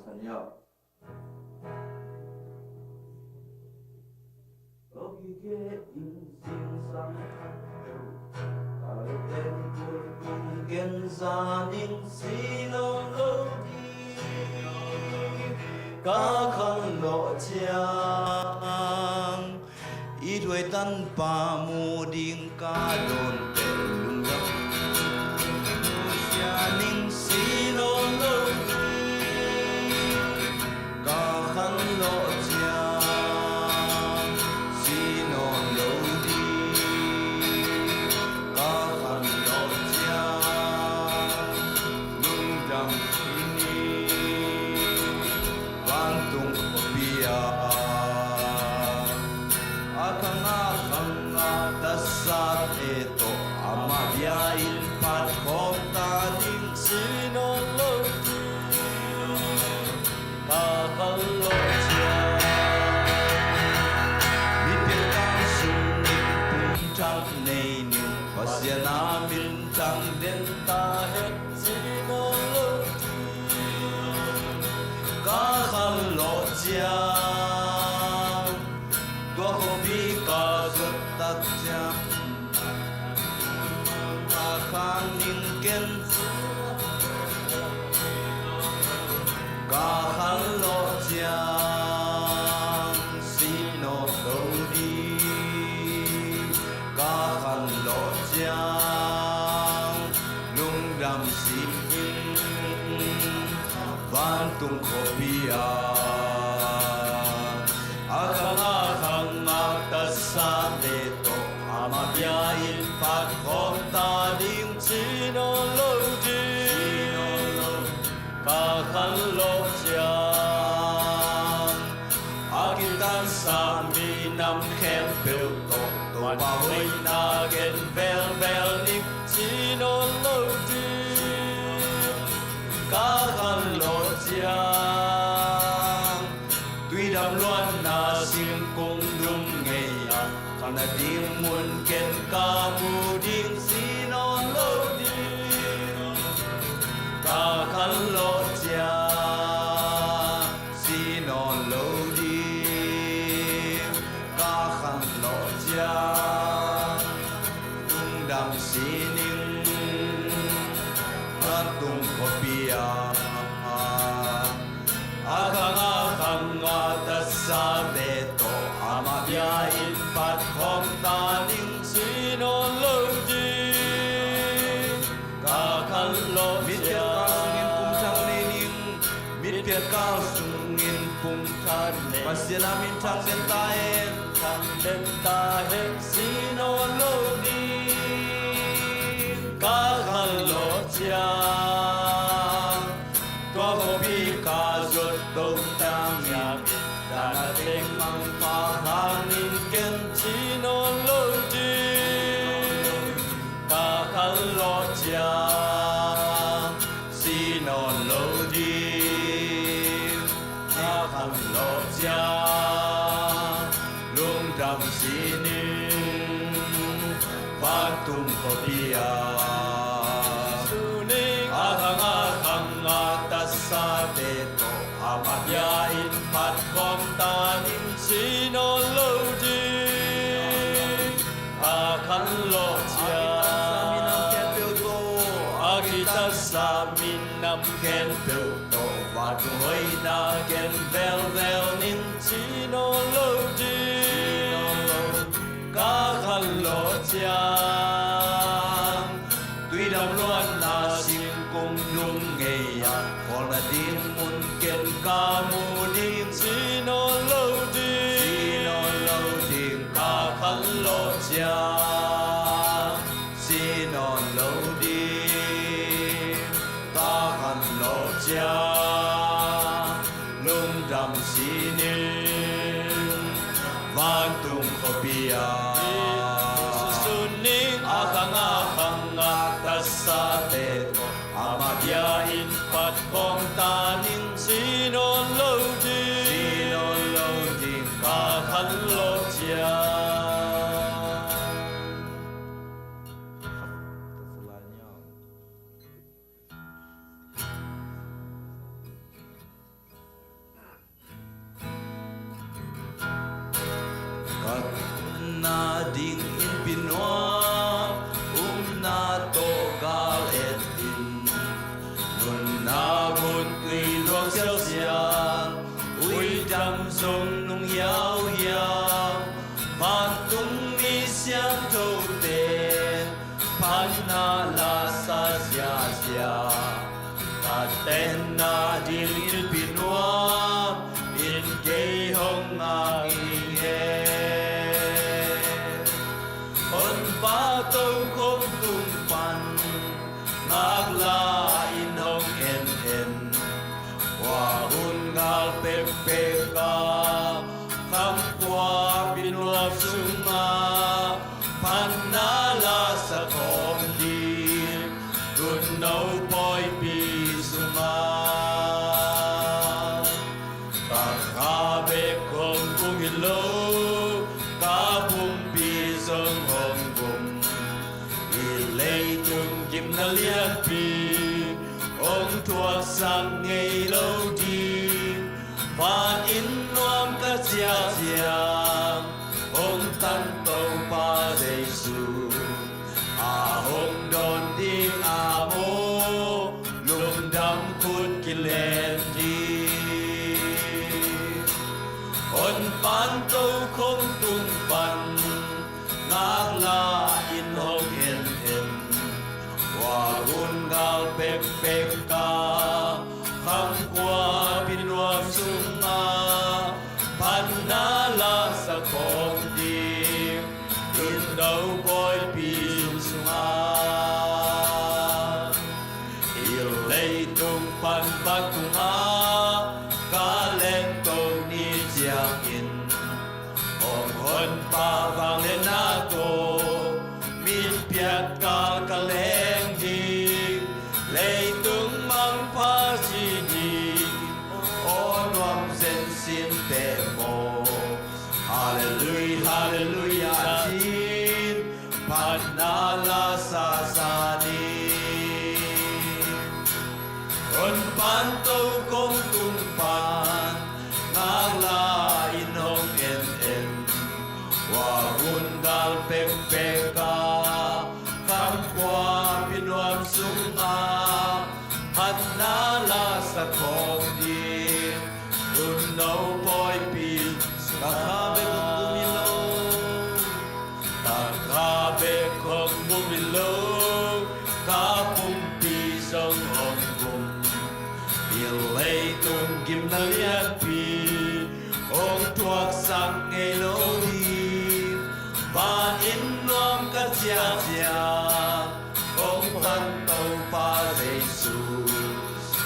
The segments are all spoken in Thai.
thần nhau có khi ghé in xin sang tại tên cuối cùng kiến gia đình xin lâu đi cả khăn lộ chiang ít huệ tân pa mù điên ca đồn tệ lung lâm gia đình xin lâu đi cả khăn lộ chiang xin lâu đi cả khăn lộ chiang lung đầm ini vang tung bia akanga tasat eto amabia il pat kota ding sinon lodi kakalo chia mipil kang sungin puntang nei ning pasiana min tang den ta het sinon lodi kakalo chia tua hobi ka zut tak jam ta khang ning ken ka khan lo jam sino do di ka khan lo jam lung dam sin van tung khopia sa de to amabia il pat khom ta ding chino lo di ka khan lo chiang akitan sa mi nam khem pel to pa hoi na gen bel bel nik chino lo di ka khan lo chiang tuy đam loan na sim cung lung ngày kana ding mun ken ka mu ding sinon lo di ka khan lo chia sinon lo di ka khan lo chia tung dam sining kan tung kopia akanga tassa de to amabia il pat khom ta ning sinon lo di ka khan lo chia mit pia ka sungin pum than ne pasiana min thang den ta hen sinon lo di ka khan lo chia tua hobi ka zut tông tam nhạc đàn tiếng mang pha hàng in ken chinon lo di ka khan lo chia sinon lo di ka khan lo chia lung dam sinin phan tung kopia sa te to amabia in pat khom ta ning sinon lo di a khan lo chia akita sa min nam ken pe to va hoi na gen vel vel ning sinon lo di ka khan lo chia tuy đam loan na sim cung lung ngày còn là tin mun ken ka mu ding sinon lo di ka khan lo chia sinon lo di ka khan lo chia lung dam sinin van tung kopia suning akanga tassa te to amabia in pat khom ta ning sinon lo di ding in Pinoy na to gal et in nun na gun quy luộc xiao xiang ui đam sông nung yao yao man tung mi xiang thâu tên pan na la sa xia xia ta tên na ding in Pinoy in gay hong ngang nghe on ba tâu không tung pan ngạc la in hong en hoa hun ngal pe pe ka kham qua bin luộc sung ma pan na la sa khom di tun nâu poi pi sung ma ta kha be khom cung in lo ka bum pi sung hong bum i lei tung kim na lian pi ông thuộc sang ngày lâu đi và in loam ta chia chia ông tan tàu ba đầy su ông đón đi mô lùm đam cút kỳ lên đi ông pan tàu không tung pan ngạc la in hong en hoa hun ngal pek pek ka kham qua bin luộc sung ma pan na la sa khom di in đâu boy pi sung ma il lei tung pan ba tung a ka len to ni jiang in ong hon pa vang lên na to min piat ka ka leng di lei tung mang pa si di o nuam sen sin te mo hallelujah hallelujah tin pan na la sa sa ni on pan to kong tung pan ngang la in hong en hoa hun ngal pek pek ka kham qua bin luam sung a pan na la sa khom di kun nâu poi pi ta kha be kong bumilo ta kha be kong bumilo ka pum pi song hong bum il lei tung kim na lian pi ông thuộc sang ngày lâu đi và in loam ka chia chia ông pan tàu pa Giêsu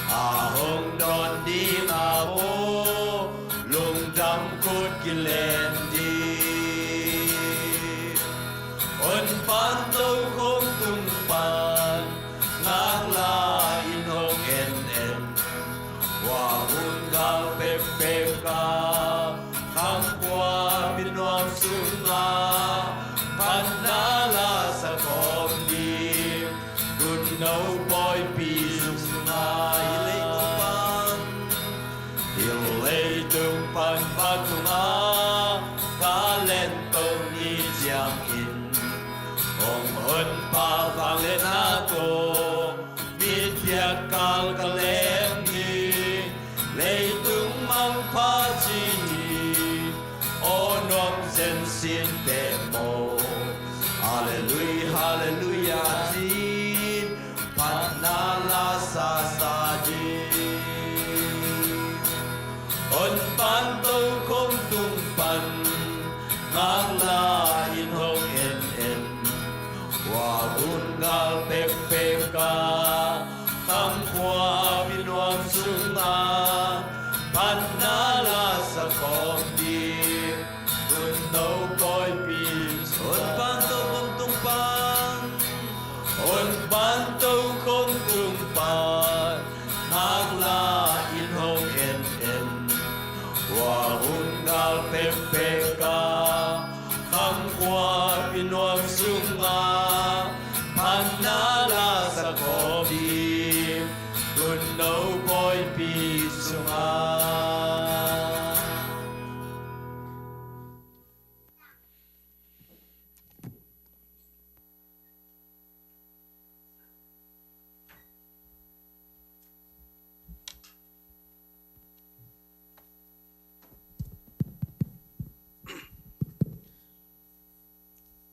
hong đón đi mô lùng đam cút kỳ lên đi on pan tàu không tung pan ngạc la in hong en hoa hun ngal pe pe ka kham qua bin luam sung ma pan na la sa khom di kun nâu boy pi sung ma ilei tung pan pa tung a ka len to ni jiang in ong hon pa vang lên na to mit pia kal ka leng ni lei tung mang pa chi o nom sen sin te mo hallelujah hallelujah tin pan na la sa sa di on pan tàu không tung pan ngang la in hong en hoa hun ngal pek pek ka kham qua bin luam sung ma pan na la sa khom di kun nâu poi pi on pan tàu không tung pan on pan tàu không tung pan ngang la in hong en hoa hun ngal pek pek ka kham qua bin luam sung ma pan na la sa khom di kun nâu poi pi sung ma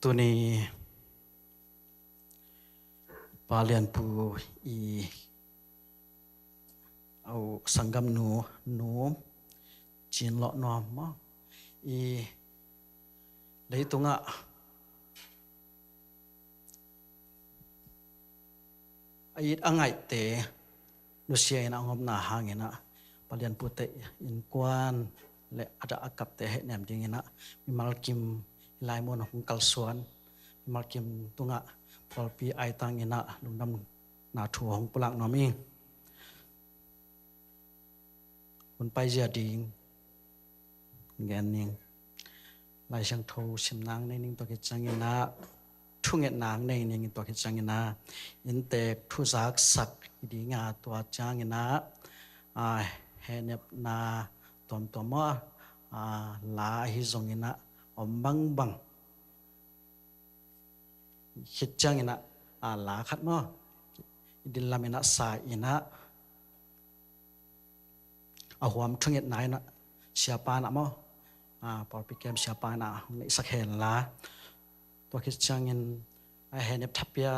ตัวนี้ปาเลียนปูอีเอาสังกำหนูจีนเลาะนอมมออีเลยตรงอ่ะไอ้อังไงเตะนุเชียนอังมนาหางเงินะปาเลียนปูเตอินกวนและอาจจะอากับเตะเหนี่ยมจริงเงินะมีมาลกิมลายมนหงกัลสวนมีมาลกิมตรงอ่ะพอปีไอตังเงินะลุงดำนาทัวหงปลักนอมิงคนไปเจียดิงเงินนิงลายช่างโทชิมนางในนิ่งตัวกิจจังเงินะทุ่งเงินนางในนิ่งตัวกิจจังเงินะอินเตกทุจักสักดีงาตัวจังเงินะเฮเนบนาตัวมอลาฮิจงเงินะอมบังคิดจังเงินะลาขัดมอดินลามินะสายอินะเอาหัวมทุ่งเงินไหนนะเสียปานะมอพอไปเกมเสียปานะในสักเห็นละตัวคิดจังเงินเฮเนบทับเปีย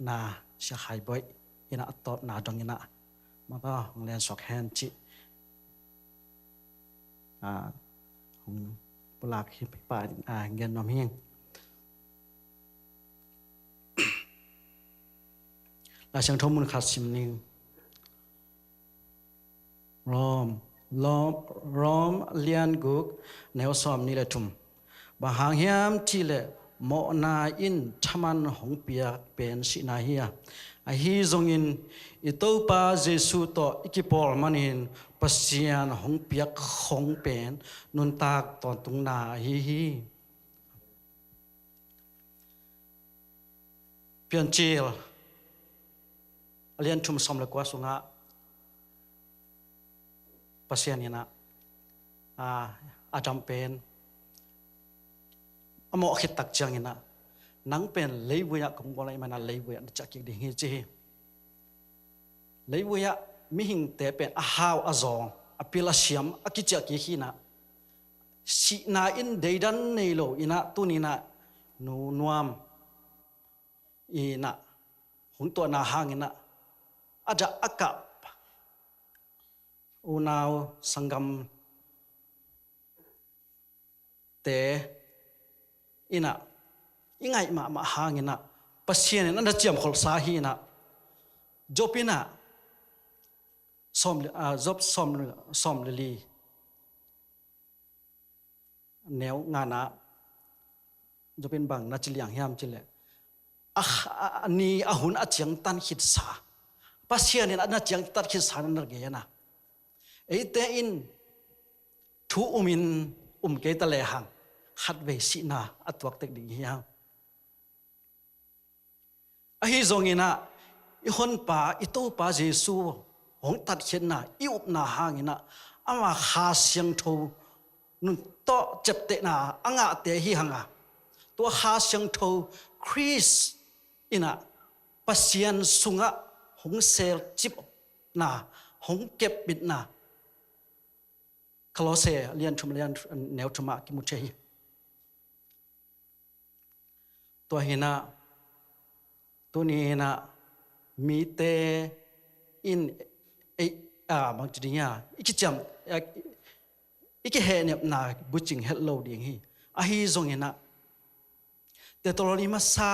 นาเสียหายบ่อยอินะตอบนาดงอินะมาก็เรียนสอกแฮนจิของปลากที่ป่าเงินน้ำเฮียงและช่างทมุนขัดสิมนิงล้อมเลียนกุกแนวซ้อมนี่แหละทุ่มบางหางเฮียมที่เละโมนาอินทมันหงเปียเป็นสินาเฮียฮีจงอินอิโตปาเจสุโตอิกิปอลมันินปัสเซียนหงเปียกหงเป็นนุนตากตอนตุงนาฮีเปลี่ยนจีลเลียนทุ่มสมเลกว่าสุงะปัสเซียนนี่นะอาจำเป็นอโมขิดตักจังนี่นะนังเป็นเลยวุยะกงกลายมันเลยวุยะจักกิดิ่งเจีเลยวุยะมิหิงเตเป็นอาหาวอาจองอพิลาเซียมอากิจักกิขีนะสีนาอินเดดันเนโลอินะตุนีนะนูนวมอินะหุ่นตัวนาหางอินะอาจจะอากับอุณาวสังกัมเตอินะยังไงมาหางนะปัสเซียนนั่นจะจำขอสาฮีนะจบนะสมลีแนวงานะจบเป็นบางนัดจิเลียงเฮียมจิเลนี่หุ่นอาจียงตันขิดสาปัสเซียนนั่นอาจียงตันขิดสานั่นเกียนะไอ้เตอินทูมินเกตเลหังขัดเวสินาอัตวักเตกดิ่งเฮียงฮีจงอินะอีคนป่าอีโตป่าเยซูหงตัดเขียนนะอีอุปนาหางอินะอามาหาเสียงทูนุนโตเจ็บเตนะอ่างเตฮีหังตัวหาเสียงทูคริสอินะปัสเซียนสุงะหงเซลจิบนะหงเก็บบิดนะคลอเซเลียนชุมเลียนแนวชุมะกิมุเชยตัวเห็นนะตัวนี้นะมีเตอินบางจุดเนี่ยอีกจำอีกเห็นเนี่ยนาบุจิงเฮลโลดิ่งฮีฮีจงเห็นนะแต่ตัวนี้มาซา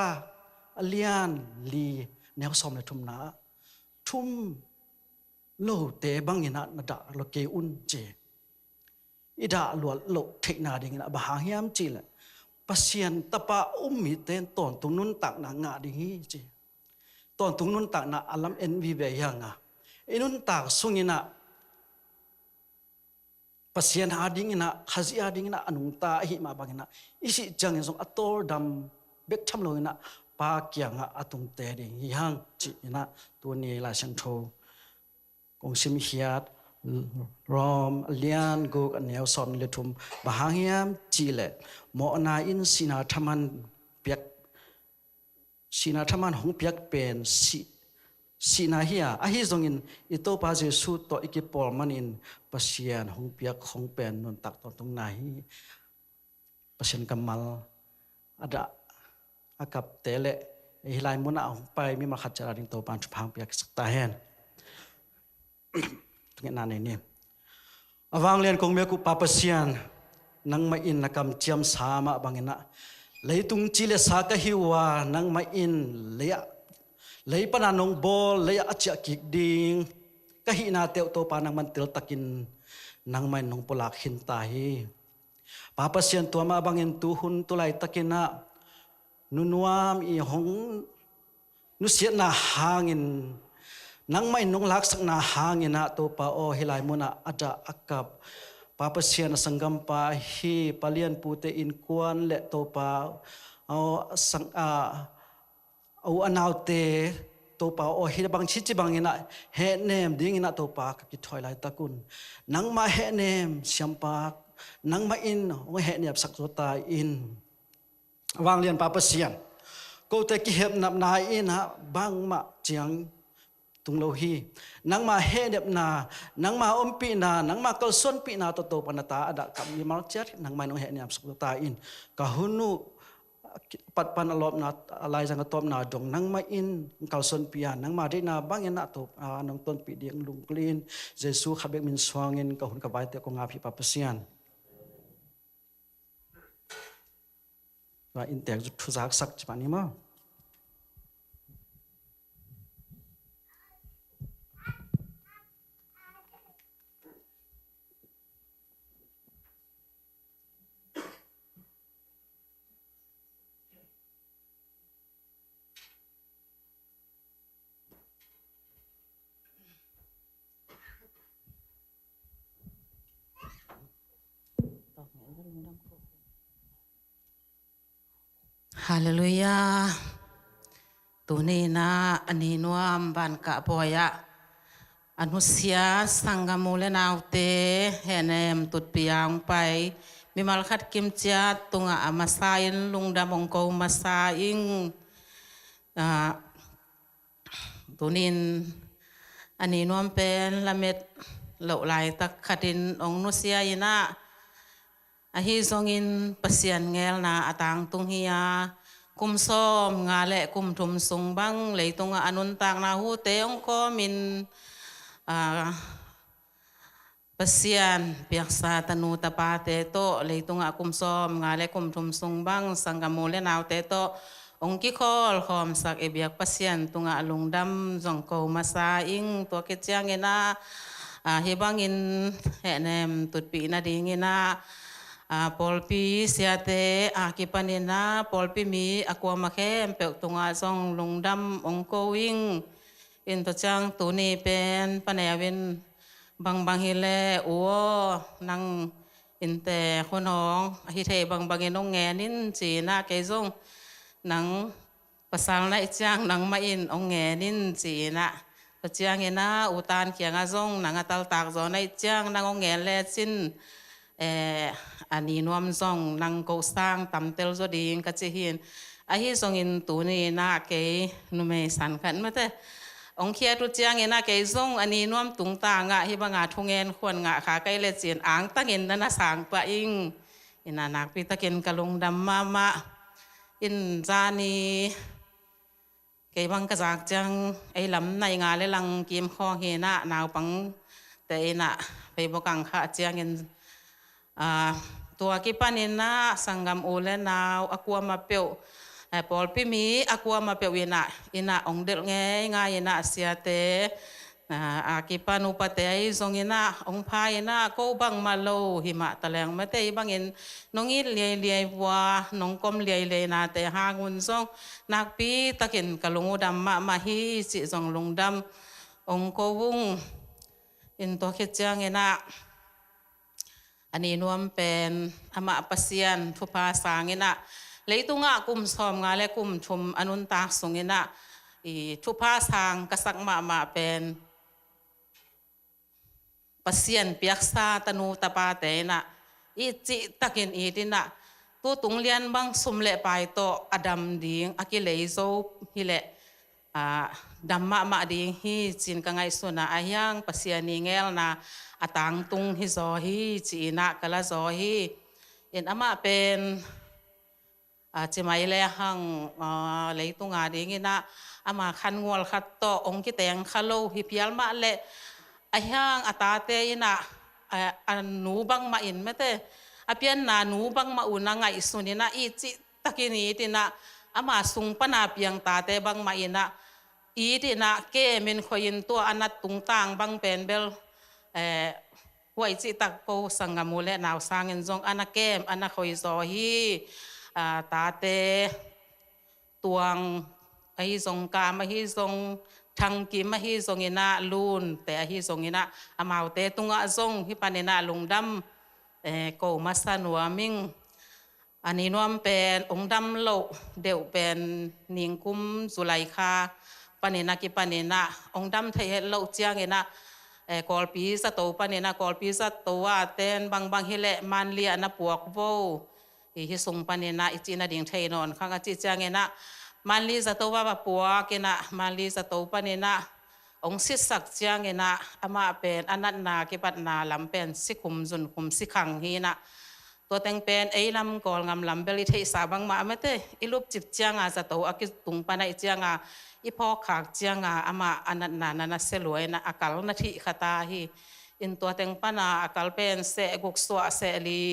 เลียนลีแนวสมเลยทุ่มนะทุ่มโลเตบังเห็นนะนาดาโลเกอุนเจอีดาหลวงโลเทคนาดิ่งนะบางเฮียมจีเลยปัสเซียนตะปามีเต้นตอนตรงนู้นตักนางาดิ่งฮีเจตอนตรงนู้นตักนาอัลลัมเอ็นวีเบียงอินุนตักสุงินะปัสเซียนหาดิ่งนะขจิอาดิ่งนะอนุตาหิมาบังนะอิสิจังยังสงอัตโตดำเบกชัมโลนะปาเกียงอะตุงเตดิ่งฮีฮังจีนะตัวนี้ลาชันโทกงซิมฮิยัดรอมเลียนกูกันแนวสอนเลทุมบางเฮียมจีเลโมนาอินสินาธรรมันเปียกสินาธรรมันหงเปียกเป็นสินาเฮียฮีจงอินอิโตปาเจสุโตอิกิปอลมันอินปัสเซียนหงเปียกหงเป็นนนตักตอนตรงไหนปัสเซียนกัมมัลอาดะ กับเตเลฮิลายมุนเอาไปมีมาขัดจาริงโตปานชุพังเปียกสักตาเฮนทุกอย่างนั้นนี่อวังเลียนคงเมียกุปาปเซียนนังมาอินนักำเจียมสามาบังเงินะเลยตุงจิเลสากะฮิวานังมาอินเลยปนานงบอลเลยอาจจะกิกดิงกะฮินาเตวโตปานังมันเตลตะกินนังไม่นงปลักหินตาฮีปาปเซียนตัวมาบังเงินตูหุนตุไลตะกินะนุนวามอีหงนุเสียนาหางินนังไม่นงลักสักนาหางินะตัวปาโอฮิลายมุนะอาจจะอักกับปาปเซียนสังกัมปาฮีปาเลียนปูเตอินควนเลตัวปาเอาสังเอาอนาวเตตัวปาโอฮิบังชิจิบังงินะเฮเนมดิ้งงินะตัวปากิถอยไลตะกุนนังมาเฮเนมเสียมปากนังมาอินโอเฮเนบสักตัวตาอินวางเรียนปาปเซียนกูแต่กิเห็บนับนายอินฮะบางมาเจียงตุงโลฮีนังมาเฮเนบนานังมาอมปีนานังมากลส่วนปีนาโตปนตาอดะกับมีมาเจ็ดนังไม่นงเฮเนบสุกตาอินกะหุนุปัดปันอลอบนาอะไรสังกตอมนาดงนังมาอินกลส่วนปียนังมาได้นาบางเงินนาโตนังต้นปีเดียงลุงกลีนเยซูขับเบกมินสวงเงินกะหุนกับใบเตกงอาภิปาปเซียนว่าอินเตกจุดทุจักสักจีบนี้มั้งฮาเลลูยาตัวนี้นะอันนี้นวมบันกะปอยะอนุเสียสังกมูเลนาวเตเฮเนมตุดปียงไปมีมาลคัดกิมจัดตุงอามาซาอินลุงดามงโกมาซาอิงตัวนี้อันนี้นวมเป็นละเม็ดเหลาไหลตักขัดินองนุเสียยินะอาฮิซงอินปัสยันเงลนาอตังตุงฮิยาคุมซ้อมงาเละคุมทุมสุงบังเลยตุงอนุนตางนาหูเตองก็มินปัสยันเปียกซาตนูตาปาเตโตเลยตุงอคุมซ้อมงาเละคุมทุมสุงบังสังกมูเลนาวเตโตองกิคอลหอมสักเอเบียกปัสยันตุงอลุงดำจงโกมาซาอิงตัวเกจยังเงนาเฮบังอินแหนมตุดปีนาดีเงนาpolpi siate akipanina polpi mi aku makem pe tunga song lungdam ongkoing into chang tuni pen panayawin bang hile o nang inte khonong hi the bang inong ngenin chi na ke zong nang pasal na ichang nang ma in ong ngenin chi na pachang ina utan kyang azong nang atal tak zo na ichang nang ong ngele sinอันนี้นวมซองนังโกสร้างตำเตลโซดีงกัจเจียนอาฮิซองอินตูนี่นาเกนุเมสันขันมาเตองเคียตุเจียงเงินาเกซองอันนี้นวมตุงตางะฮิบังอาทุงเงินควรงะขาไกเลเจียนอ่างตะเงินนั่นนะสางปะอิงอินานักพิตะเงินกะลงดำมาอินจานีเกบังกะจากจังไอลำในงาเลลังกิมข้อเฮนะนาวปังแต่อินะไปบกังขะเจียงเงินตัวกิปานินะสังกมโอเลนาวอกัวมาเปียวปอลพิมีอกัวมาเปียวอินะองเดลเงยง่ายนะเสียเตกิปานุปเตยทรงอินะองพายนะก็บังมาโลหิมะตะแลงมาเตยบังอินน้องอิเลียวัวน้องกอมเลียนาเตหากุนทรงนักปีตะกินกะลงดำมาฮีจิทรงลงดำองโกวุงอินตัวเขจางอินะอันนี้นวมเป็นอมาปัสยันทุพาสางินะเลยตุงะกุมสอมงาและกุมชมอนุนตาสงินะทุพาสางกษักมาเป็นปัสยันเปียกซาตนูตาปาเตนะอีจิตะกินอีดินะตัวตุงเลียนบังสมเลไปโตอดัมดิงอากิเลโซฮิเลดัมมาดิงฮีจินกังไงสุนะอายังปัสยันนิเงลนะตังตุงฮิโซฮีจีนักกะละโซฮีอินอามาเป็น จะไม่เลยหังเลยตุงดีงี้นะอามาขันงวลขัดโตองค์กิเตงขลุ่ยพิลมาเลยไอ้หังตาเตยนะหนูบังมาอินไม่เตอเปียนนาหนูบังมาอุนังไงสุนีนะอีจิตะกินีตินะอามาสุงปนาเปียงตาเตบังมาอินะอีตินะเกมินคอยินตัวอนัดตุงต่างบังเป็นเบลหัวจิตักโกสังกมูเลนาวสังเงินจงอนาเกมอนาคอยซอฮีตาเตตวงอหิสงกามอหิสงทังกิมอหิสงอินาลูนแต่อหิสงอินาอามาวเตตุงะจงฮิปานินาลุงดำโกมัสนัวมิงอันนี้นวมเป็นองค์ดำโลเดียวเป็นนิงคุมสุไลคาปานินากิปานินาองค์ดำไทยโลเจียงอินากอลปีสตูปานินากอลปีสตูว่าเต้นบางฮิเลมันเลียนะปวกโวฮิสงปานินาอิจินาดิ่งไทยนอนข้างจิจางเงนะมันลีสตูว่าปวกเงนะมันลีสตูปานินาองศิสักจางเงนะอามาเป็นอนัตนากิปัตนาลำเป็นสิคุมจุนคุมสิขังฮีนะตัวแต่งเป็นไอ้ลำกอลงำลำเบลิเทสาบังมาไม่เตอิลุบจิบจางอาสตูอากิตุงปานไอจางอาอีพ่อขากเจียงอามาอนันนานาเสลวยนะอากาลนาทีขตาฮีอินตัวเต็งปนาอากาลเป็นเสกุกสวะเสลี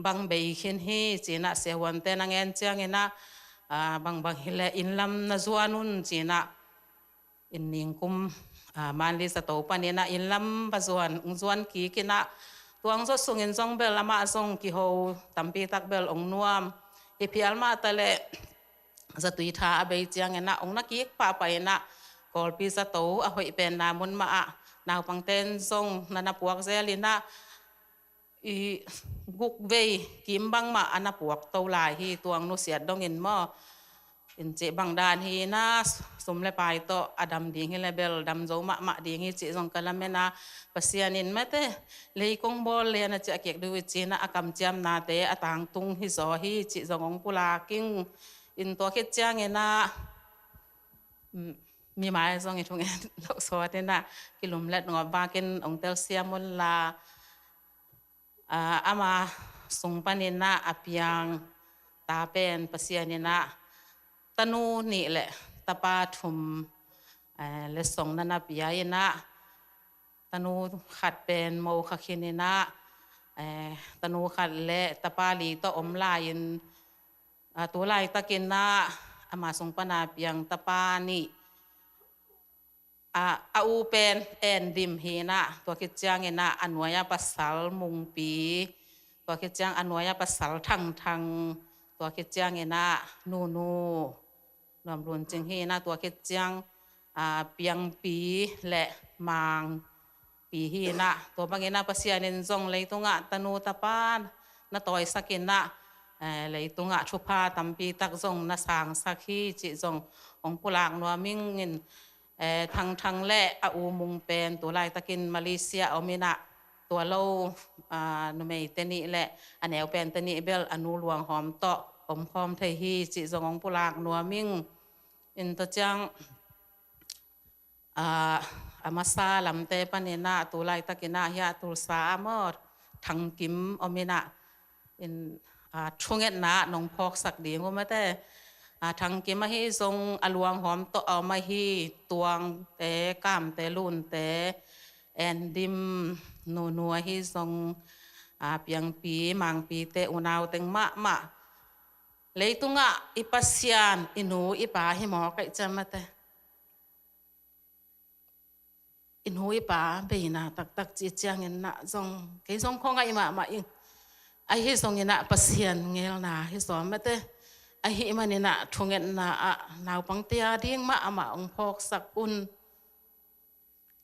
บังเบยขินฮีจีน่าเสวันเตนังเงินเจียงนะบางฮิเลอินลำนาจวนุนจีน่าอินนิงคุมมันลิสโตปานีนะอินลำปัจจุบันจวนกีกินะตัวงสดส่งอินจงเบลละมาส่งกิโฮตัมปีตักเบลองนวมอีพิอัลมาตะเลสตุยธาอเบยเจียงนะองนักกิกป่าไปนะกอลปีสตูอหอยเป็นนามุนมานาปังเต้นทรงนานาปวกเซลินะอีกุกเวกิมบังมาอนาปวกเตาลายฮีตัวนุเสียดดงอินมออินเจบังดานฮีนะสมเลปายโตอดัมดีฮิเลเบลดัมโจมะดีฮิเจจงกะละเมนาปัสยานินเมเตเลยกงบอลเลยนะเจเกกดูวิจีนะอากำจำนาเตอตางตุงฮิโซฮีเจจงองปุลากิงอินตัวคิดจ้างเงินนะมีหมายส่งอีกทุกเงินโลกสวัสดิ์นะกิลุมเล็ดงอบากินองเตลเซียมุลลาอามาส่งปนินะอภิยังตาเป็นปัสยานินะตนูนี่แหละตาปาทุมเลส่งนันอภิยานะตนูขัดเป็นโมขคินินะตนูขัดเละตาปาลีโตอมลายินตัวลายตะกินนะอามาส่งปนาเปียงตะปานี่อูเป็นแอนดิมเฮนะตัวคิดจังเงนะอันวายาปัสสาวมุงปีตัวคิดจังอันวายาปัสสาวทังตัวคิดจังเงนะนูรวมรวมจึงเฮนะตัวคิดจังเปียงปีและมางปีเฮนะตัวบางเงนะปัสยานินจงเลยตรงตนูตะปานนะต่อยสักินนะเลยตรงชุพาตัมปีตักจงนาสางสักขีจิจงองปุลากนัวมิงเงินทางแล่อูมุงเป็นตัวลายตะกินมาเลเซียเอาเมนะตัวโลนุเมตนี่แหละอันแนวเป็นตนี่เบลอนุหลวงหอมเตาะผมพร้อมไทยฮีจิจงองปุลากนัวมิงอินตจังอามาซาลำเตปนเนนะตัวลายตะกินนะยาตุสามอทางกิมเอาเมนะอินช่วงเงินนะน้องพอกสักดีก็ไม่ได้ทางกิมมาให้ทรงอลวงหอมโตเอามาให้ตวงแต่ก้ามแต่ลุ่นแต่แอนดิมนัวให้ทรงเปียงปีมังปีแต่อุณาวเต็งมะเลยตุงะอิปัสยานอินูอิปาให้หมอไก่จำมาแต่อินูอิปาเบน่าตักจีเจียงเงินนะทรงไก่ทรงคงไงมาอิงไอ้ที่ทรงเงินนะปัสยานเงี้ยนะที่สอนมาแต่ไอ้ที่มันเนี่ยทงเงินนะนาวปังเตียดิ้งมาองพอกสักอุ่น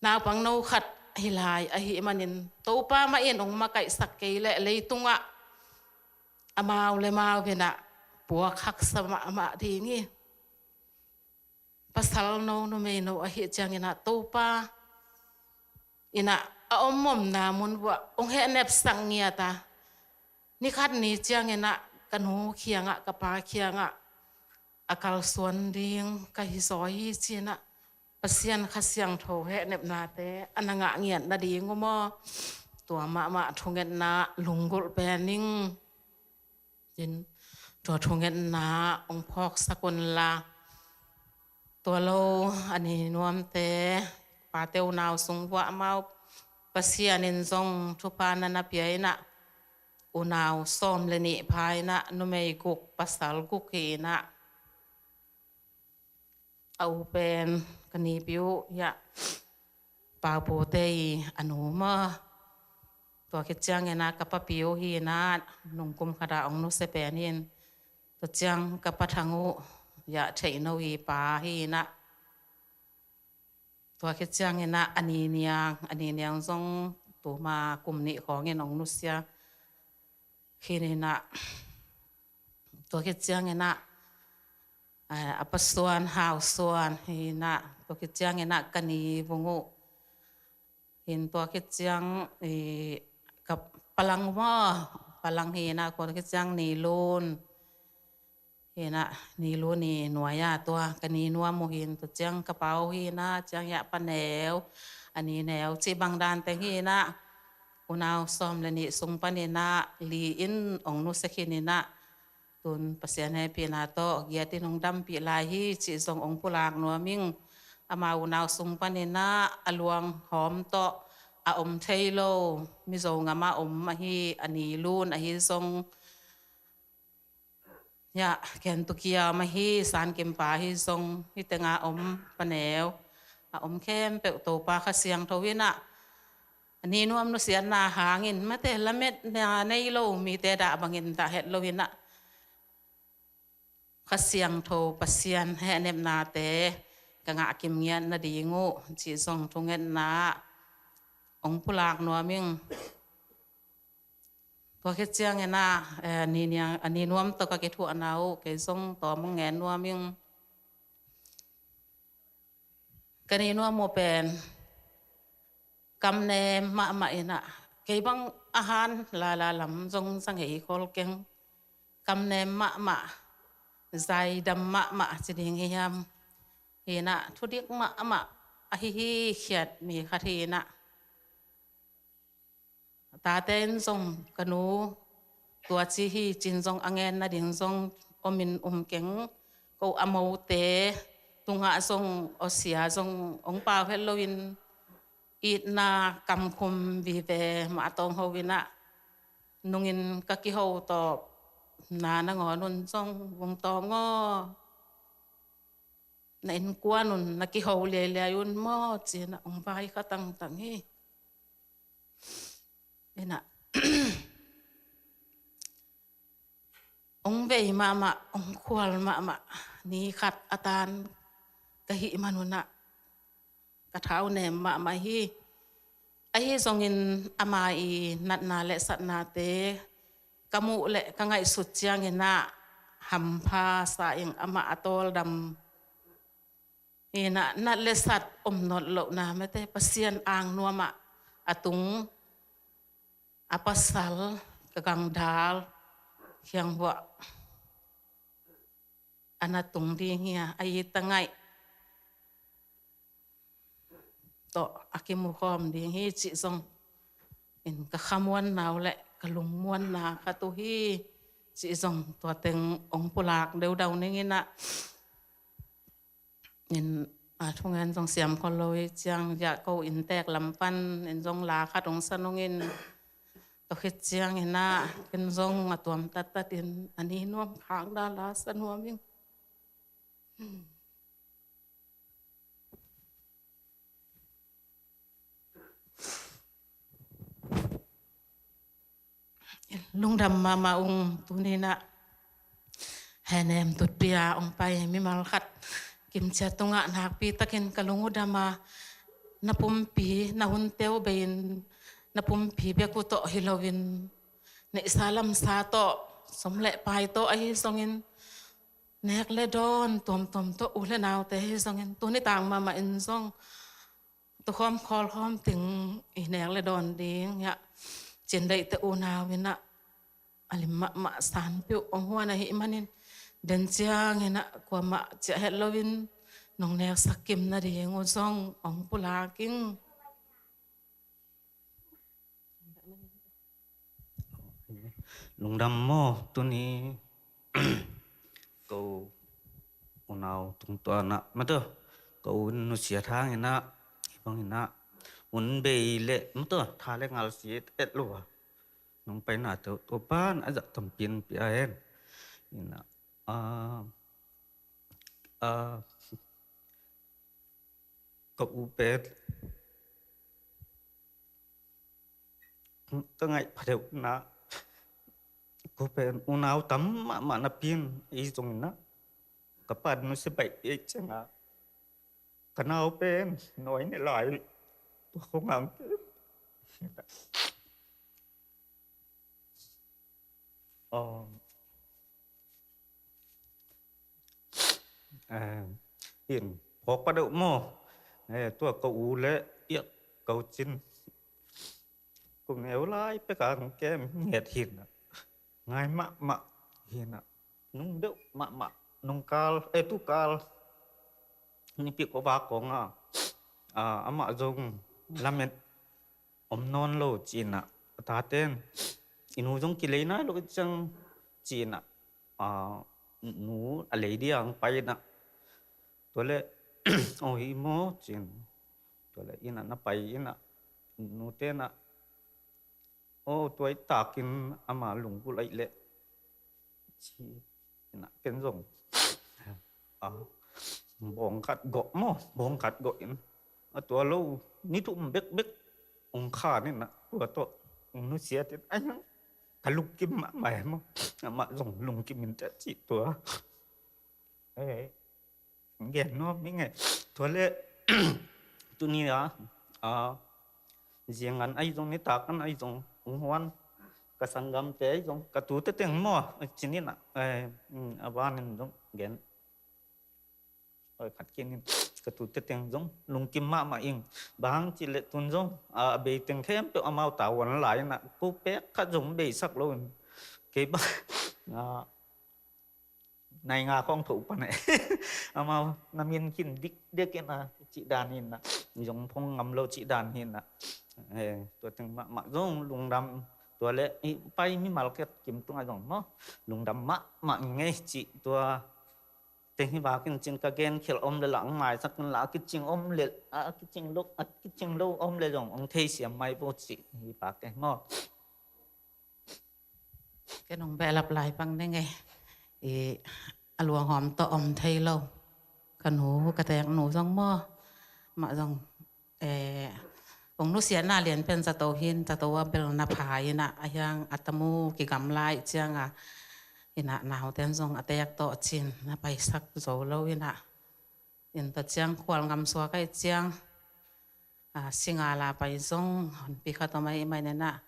นาวปังนูขัดฮิลายไอ้ที่มันเนี่ยตัวป้ามาเอ็นองมาไก่สักเกลเลยตุงะมาเลยมาเป็นอะปัวคักสมาดีงี้ภาษาโนเมโนไอ้ที่จังเงินนะตัวป้าอินะอมมนามุนว่าองเฮเนบสังเงียตานี่คัดนี้จังเงินนะกันหูเคียงกระปาเคียงอากาศส่วนเรียงกะฮิซอยจีนะปัสยันขัดเสียงโถเฮเนบนาเตอันงะเงียนนาดีงมอตัวมาทงเงินนะลุงกุลแปนิงจิน ตัวทุงเงินนาองพอกสกุลลาตัวเราอันนี้นวมเตปาเตวนาวสุงวะมาปัสยานินซงทุพานันเปียนะอุนาวซ้อมเลนิภายนะนุเมยกุกปัสสลกุกเฮนะเอาเป็นกนีปิวยะปาโปเตยอนุมาตัวคิดจังเงนะกับปะปิวฮีนะนุ่งกุมขดาองนุเสเปนินตัวจังกับปะทังูยะเทนวีปาฮีนะตัวคิดจังเงนะอันนี้เนียงทรงตัวมากลุ่มนี้ของเงนองนุเสียฮีนี่นะตัวคิดจังเงนะอัปส่วนหาวส่วนฮีนะตัวคิดจังเงนะกันนีวงูเห็นตัวคิดจังกับพลังว่าพลังเฮนะคนคิดจังนีลูนเฮนะนีลูนนี่หน่วยยาตัวกันนีนัวโมหินตัวจังกระเป๋าเฮนะจังยะปะแนวอันนี้แนวจีบังดานแต่เฮนะอุณาวซ้อมและนี่ทรงปะเนนะลีอินองนุสกินีนะตุนปัสยาในปีนาโตเกียรตินงดำปีลายฮีจีทรงองปุลากนัวมิงอามาอุณาวทรงปะเนนะอลวงหอมโตอาอมเทโลมิโซงามาอมมาฮีอันนี้ลูนอฮีทรงยะแกนตุกียมาฮีสารเก็มปาฮีทรงฮิตงาอมปะแนวอาอมเข้มเปโตปาขเสียงทวินะอันนี้นวมนุเสียนาหางินมาเตละเม็ดในโลมีเตดาบังเงินตาเฮ็ดโลวินะขเสียงโทปัสยนแห่เนมนาเตกะงะกิมเงียนนาดีงูจีทรงทุงเงินนาองปุลากนัวมิงตัวคิดเจียงเงนะนี่เนี่ยอันนี้นวมตัวกะเกทัวนาโอเกทรงต่อมงแงนนัวมิงกันนี้นัวโมเป็นกำเนมะเอนะเกบังอาหารลาลำทรงสังเหคอลเกงกำเนมะใจดำมะจะดิ่งเฮียมเฮนะทุดิกมะอหิฮิเขียดมีคาทีนะตาเต้นทรงกนูตัวจีฮีจินทรงอังเงินนะดิ่งทรงอมินเก่งกูอโมเตตุงหะทรงอเสียทรงองปาเฮโลวินอีนากำคุมวีเวมาตองเฮวินะนุงินกะกิเฮาตอบนานงอนุนทรงวงตองงอในอินกวานุนนักกิเฮาเลียยุนมอเจนะองปายก็ตั้งฮีเอ็นะ องเวมาองควลมานี่ขัดอาตานกะหิมานุนะกะเท้าเนมมาฮีไอฮีทรงอินอามาอีนัดนาและสัตนาเตกมุและกังไงสุดเจียงเงินะหัมพาสายังอามาอตอลดำนี่นะนัดและสัตอมนดโลนาไม่แต่ปัสยนอ่างนัวมะอตุงอปัสสัลกะกังดาลเขียงวะอนาตุงดีเฮียไอตังไงต่ออากิมุคอมดีเฮีจิทรงเห็นกะขมวนนาวและกะลุงมวนนาคาตุฮีจิทรงตัวเต็งองปุลากเดานี่งี้นะเห็นทุกงานทรงเสียมคนลอยจังอยากเขาอินแตกลำปันเห็นทรงลาคาตรงสนุงินตัวคิดเจียงเห็นนะเป็นทรงตัวมตัดดินอันนี้นวมขางดาลาสนวมิงลุงดำมาองตัวนี้นะแห่แนมตุดเปียองไปมิมาลขัดกิมเชตุงะนักปีตะเกนกะลุงอุดามานปุมปีนาหุนเตวเบนนปุมปีเบียกุโตฮิโลวินในสาลัมซาโตสมเละไปโตไอซองอินเนกเลดอนตอมโตอุเลนาวแต่ซองอินตัวนี้ต่างมาอินซองตัวความคอลความถึงอีเนกเลดอนดีเนี่ยเจนได้แต่อุนาววินะอลิมะสานปิวองหัวนะฮิมันินเดินเจียงนะกว่ามะจะเฮลวินน้องแนกสักกิมนะดีงอซององปุลากิงลุงดำโมตัวนี้ Kau unau tung tua na mato kau nu sia thang ina ibang ina un be le mato tha le ngal si et lo nong pai na to pan aja tampin pi aen ina a a kau upet ka ngai phadeu na ko pen unau tam ma na pin i jong na kapan nu se bai e changa kanau pen nói ne lại không ngang ờ tiền phó bắt đầu mò tua cậu lệ tiệc cậu chín cùng nếu lại tất cả kem nhiệt hiền ngay mạ hiền nung đậu mạ nung cal tu calนี่ปีกว่าของอามาจงลำเม็ดอมนอนโลจีนตาเต้นอินูจงกิเลนะโลจังจีนหนูอะไรเดียงไปนะตัวเล่โอ้ยโมจีนตัวเล่อินะนับไปอินะหนูเต้นโอ้ตัวตากินอามาหลงกุไลเล่จีนะเป็นจงbong kat gok mo bong kat gok in atwa lo ni tu bek bek ong kha ni na wa to ong nu sia ti anh kaluk kim ma mai mo ma rong lung kim min ta chi to gen no mi nge to le tu ni riêng an ai jong ni ta kan ai jong ong hoan ka sangam te jong ka tu te teng mo chini na awan jong gen khát kiến cái tụt tiếng giống lùng kim mà in bang chỉ lệ tuần giống bị tiếng thêm cho amau tạo quần lại nè cô bé khát giống bị sắc luôn cái ba này ngà con thủ pa này amau nam yên kinh đích đích cái na chị đàn hin nè giống phong ngầm lâu chị đàn hin nèตัวtiếng mà giống lùng đầmตัวlệ bay mi market kim tung ai giống nó lùng đầm mà nghe chịตัวแต่ที่ว่ากินจิงกะเกนเขียวอมเลยหลังหมายสักหลังกิจิงอมเลยกิจิงลูกกิจิงลูกอมเลยจงองเทเสียไม่โปจิที่ปากแกงอแกน้องแบลับหลายปังได้ไงอลัวหอมต่ออมไทยเราขนูกระแตงหนูจังหม้อมาจังองนุเสียหน้าเรียนเป็นจะโตหินจะโตว่าเป็นนาภายนะยังอัตมูกิกำไลเจียงina nau ten zong atek to chin na pai sak zo lo ina in ta chiang khwal ngam so kai chiang singala pai zong hon pi kha to mai mai na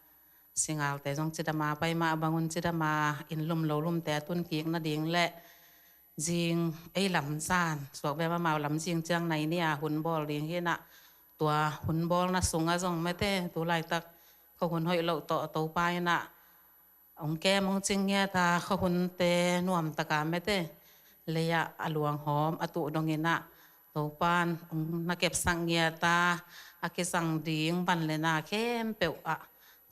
singal te zong chidama pai ma bangun chidama in lum lo lum te tun ki na ding le jing ei lam san so be ma mau lam jing chiang nai nia hun bol ding hi na tua hun bol na sunga zong me te tu lai tak ko hun hoi lo to pai na ông kem ông chinh nghe ta khó hun tê nuam ta cả mấy tê lấy aluang hóm atu dong ina tàu pan ông na kẹp sang nghe ta cái sang điếng ban lên na kem bẹo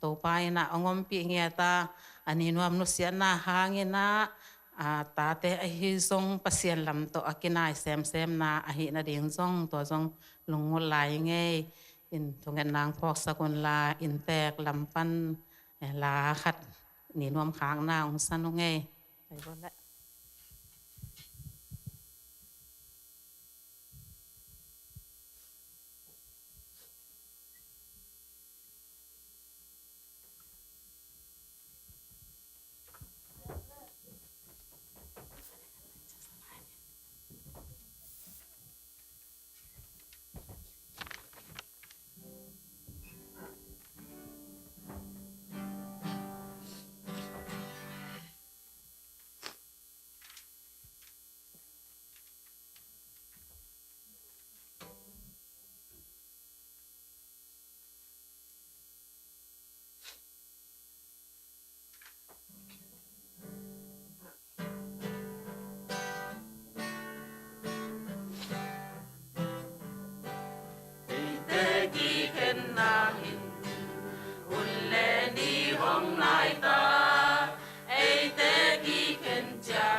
tàu pan na ông pi nghe ta anh nuam nu sia na hang ina ta te hi zong pasien lam to akinai sem na hi na ding zong to zong lungol lai nghe in thong nang phok sakun la in tek lam pan la khatนี่นวมค้างหน้าองสันงไงไปก่อนละHong nai ta, ai te ki ken cha.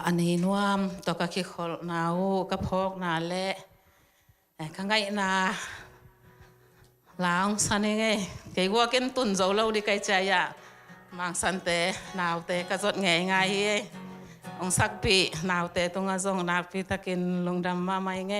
อันนี้นวมตัวกะคิขอลนาวกะพอกนาเละข้างไงนาลาวสันยังไงเกี่ยวกับกินตุนเจ้าเราดีใจใจอ่ะบางสันเตนาวเตกระจดไงไงองสักปีนาวเตตรงอาจงนาปีตะกินลงดำมาไม่ไง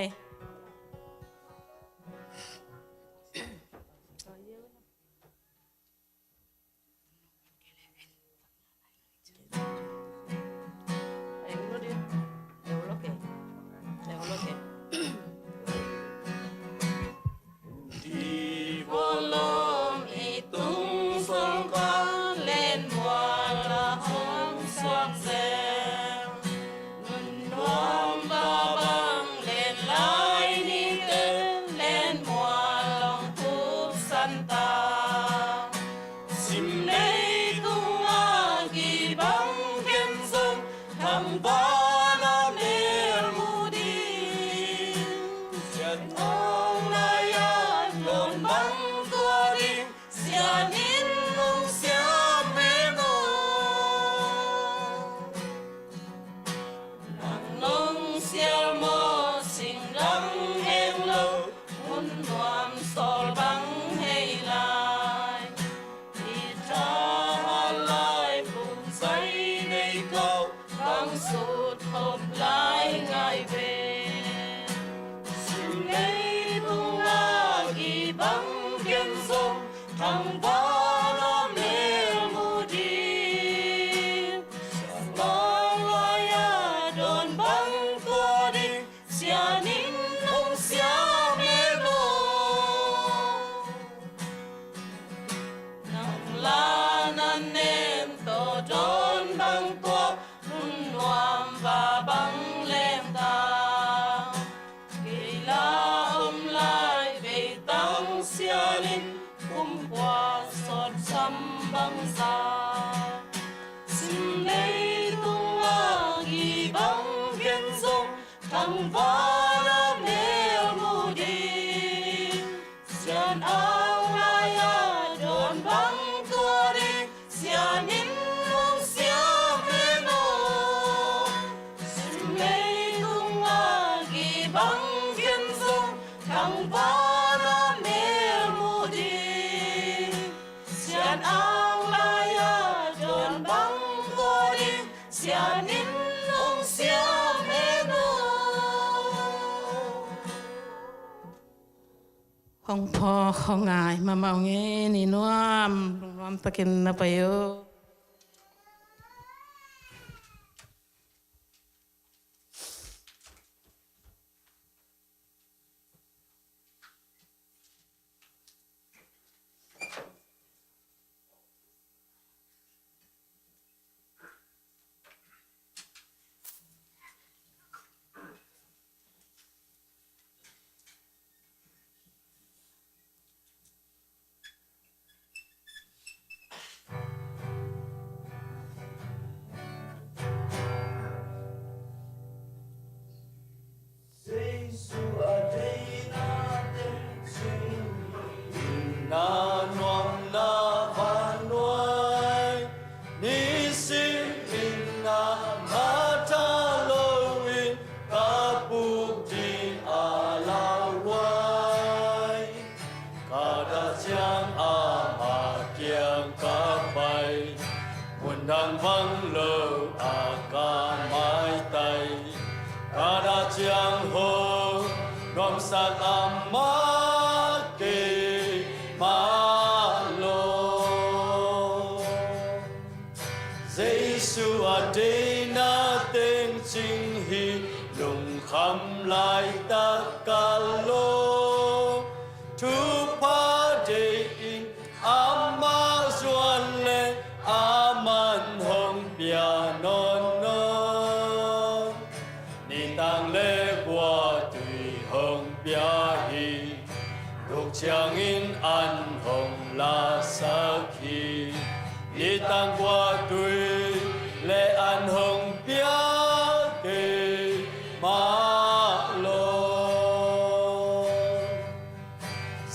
ของพ่อของงายมาเมาเงี้นี่นวมนวมตะกินนะไปโย na nuam na van nuai ni sim in na mata loin ka buk di ala wai ka da chiang a ma kiang ka pai mun dang vang lo a ka mai tai ka da chiang ho nom sa am ma ke ma lo Giêsu a đây na tên chính hi lùng khăm lại ta ca lô thu pa de in ama zuan le aman hong bia non non ni tang le qua tùy hong bia hi Lục chiang in an hồng la sa khi Ni tăng qua tuổi lệ an hồng bia kê ma lo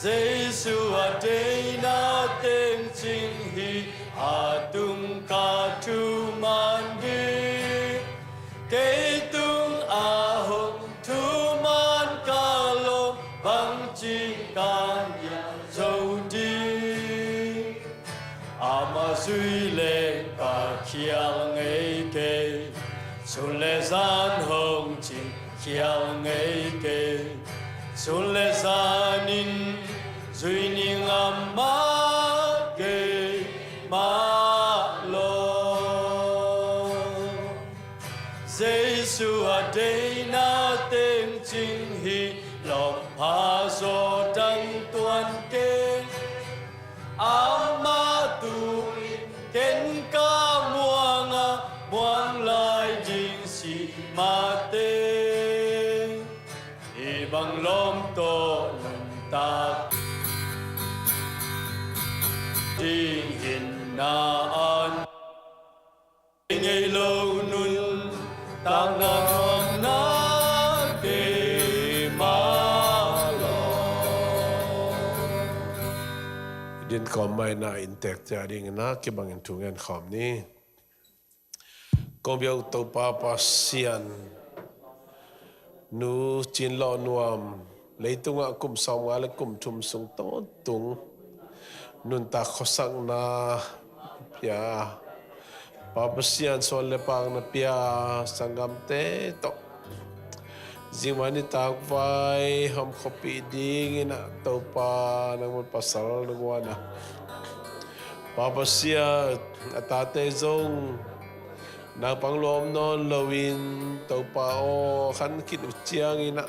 Giêsu a đây na tên chính hi a tung ca tu man đi Cây tung a hồng tu man ca lo bằng chi can ya dâu đi ama duy lệ cả khiang ấy kê xuân lệ gian hồng chinh khiang ấy kê xuân lệ gian in duy ninh am ma kê ma lo Giêsu a đây na tên chính hi lòng pha gió đăng tuan kê ama tu ken ca muang lai jing si ma te i bang lom to lum ta ding hin na an ngei lâu nun tang nang na ke ma Din kom mai na in tek cha ding na ki bang in thungen khom ni kom biau to pa pa sian nu chin lo nuam leitunga kum som nga le kum thum sung to tung nun ta khosang na pia pa pa sian son le pang na pia sangam te to Zimani tak vai hom kopi ding ina topa nang mo pasal nagwana Papa sia atate zong na panglom non lowin topa o khan kit chiang ina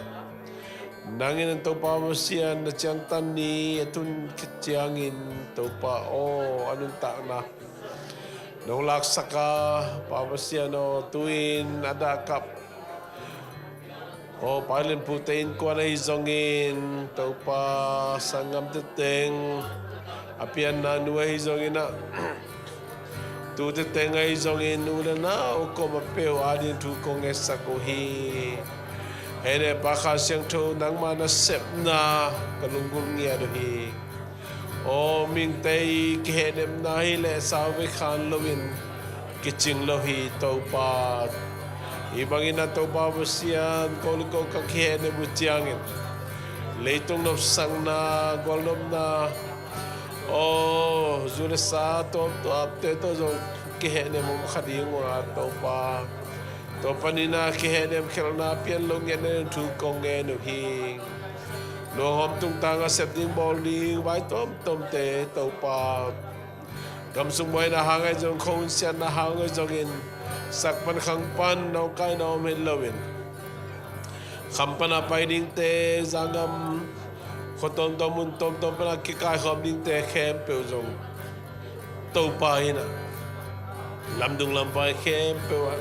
nangin ang topa mo sia na chiang tan ni atun kit chiang in topa o anun tak na nong laksaka Papa sia no tuin ada kap O pailen putein ko na hizongin tau pa sangam teteng apian na nuwa hizongin na tu teteng ay hizongin ula na o ko mapeo adin tu kong esa ko hi hene baka siyang to nang mana sep na kalunggul niya do hi o ming tay kihenem na hi le sawe khan lowin kiching lo hi tau pa Ibangin na to babasian koliko kakhene butiangin leitung nop sang na golnom na o zule sa to apte to zo kihene mo khading wa to pa ni na kihene khel na pian long yen tu kong nge no hi Lo hom tung tanga sep ding bol ding vai tom te tàu pa cầm sung boy na hangai jong khon sian na hangai jong in sak pan khang pan nau kai nau men lowin kham pan apai ding te zangam khotom tom pan ki kai khom ding te khem pe jong tàu pa ina lam dung lam vai khem pe wa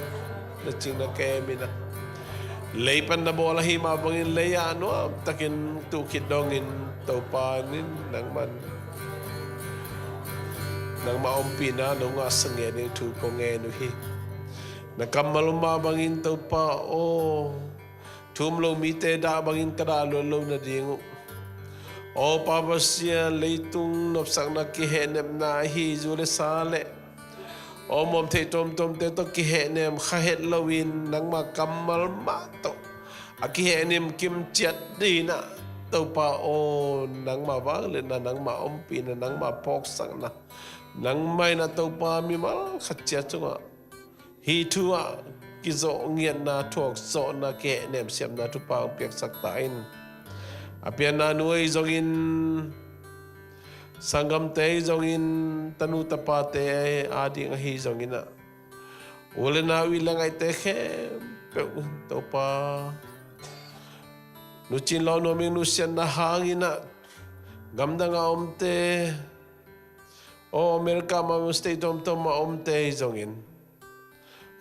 na ching na kem ina lấy pan na bola hi ma bangin lấy ano takin tu kit dongin tàu pa nin nang man nang maompi na nung asangye ning tu ko nge nu hi na kamaluma bangin tàu pa o thum lo mi te da bangin kada lo na dingu o pa basia leitung nop sang na ki henem na hi zule sale o mom te tom te to ki henem kha het lowin nang ma kamal ma to a ki henem kim chat di na tàu pa o nang ma wa le na nang ma ompi na nang ma pok sang na nang mai na tàu pa mi mal khat chia chunga hi thua ki zo nghian na thok zo na ke nem siam na tu pa pek sak ta in apian na nuai zongin sangam te zongin tanu tapa te adi nga hi zongina ule na wilang ai te khe pe tàu pa nu chin lo no ming nu sian na hangina gamda nga omte o America ma stay tom ma omte zongin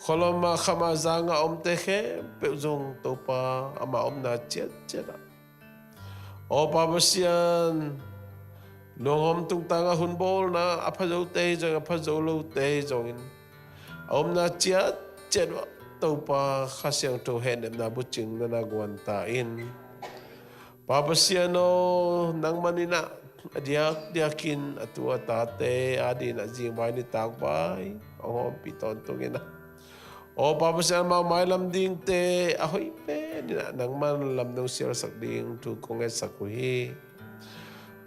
kholoma khama zanga omte khe pe zong tàu pa ama omna chet chera o pa basian nong hom tung tanga hun bol na aphazo te jong aphazo lo te jongin omna chet chet tàu pa khasyang to hen na buching na gwanta in pa basiano nang manina diakin atua tate adi na jing bai ni tak bai o piton tungina o papa siya ma mai lam ding te ahoy pe ni na nang man lam nong sir sak ding tu kong et sakuhi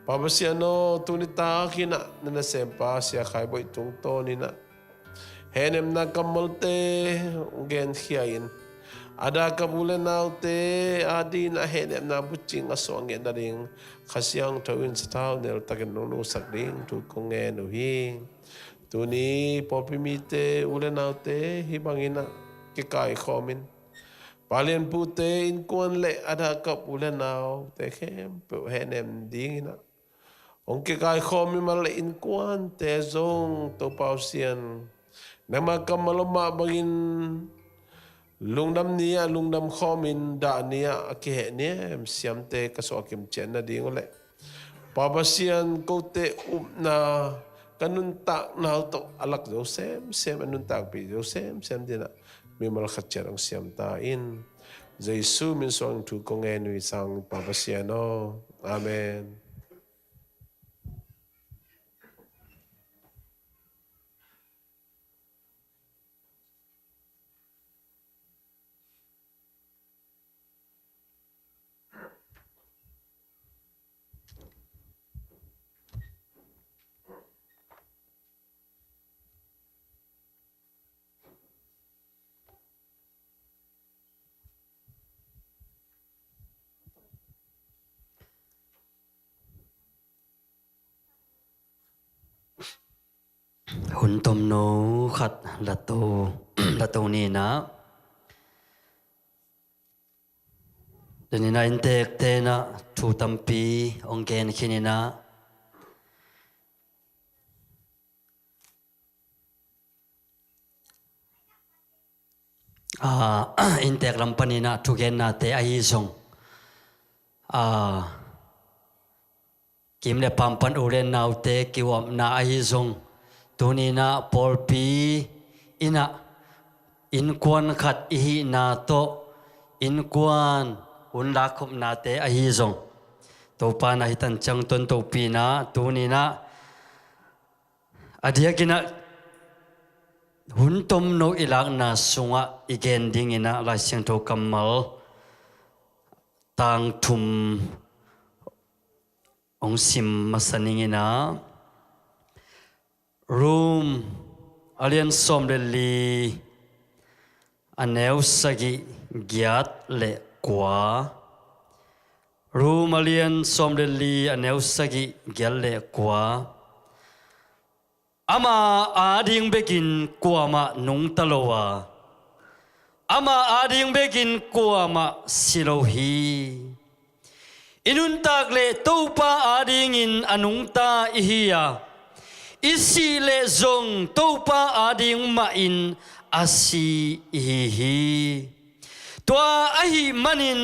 papa siya no tunita kina na sempa siya kai boy tung to ni na henem na kamalte gen hiain ada kabulan naute adi na henem na buching asong gen na ring khasyang tawin sa tao nel takin nunu sakling tu konge nuhi tuni popimite ulen naute hibangina kikai khomin palian pute in kuan le ada kap ulen nau te khem pe henem dingina ong kikai khomi mal in kuan te zong to pausian nama kamaloma bangin lungdam nia lungdam khomin da nia ke ne siam te kaso kim chen na ding le pabasian ko te na kanun tak na to alak jo sem anun tak pi jo sem dina mi mal khatcherang siam ta in jesu min song tu kong enui sang pabasiano amen. Hun tom no khat lato ni na denina intek te na thu tampi ongken khinina intek lampani na thu gen na te ai song kim le pampan ulen nau te kiwam na ai song tunina polpi ina in kwan khat hi na to in kwan un la khop na te a hi zong to pa na hitan chang ton to pi na tunina adia kina hun tom no ilak na sunga igen ding ina la siang to kamal tang thum ong sim masaning ina room alien som le li aneu sagi giat le kwa รูมาเลียนสมเดลีอันเอวสกิเกลเลกว่าอามาอาดิงเบกินกว่ามานุงตะโลวาอามาอาดิงเบกินกว่ามาสิโลฮีอินุนตากเลตูปาอาดิงอินอนุงตาอิฮิยาอิสิเลซงตูปาอาดิงมาอินอาซีอิฮิตัวอาฮิมันิน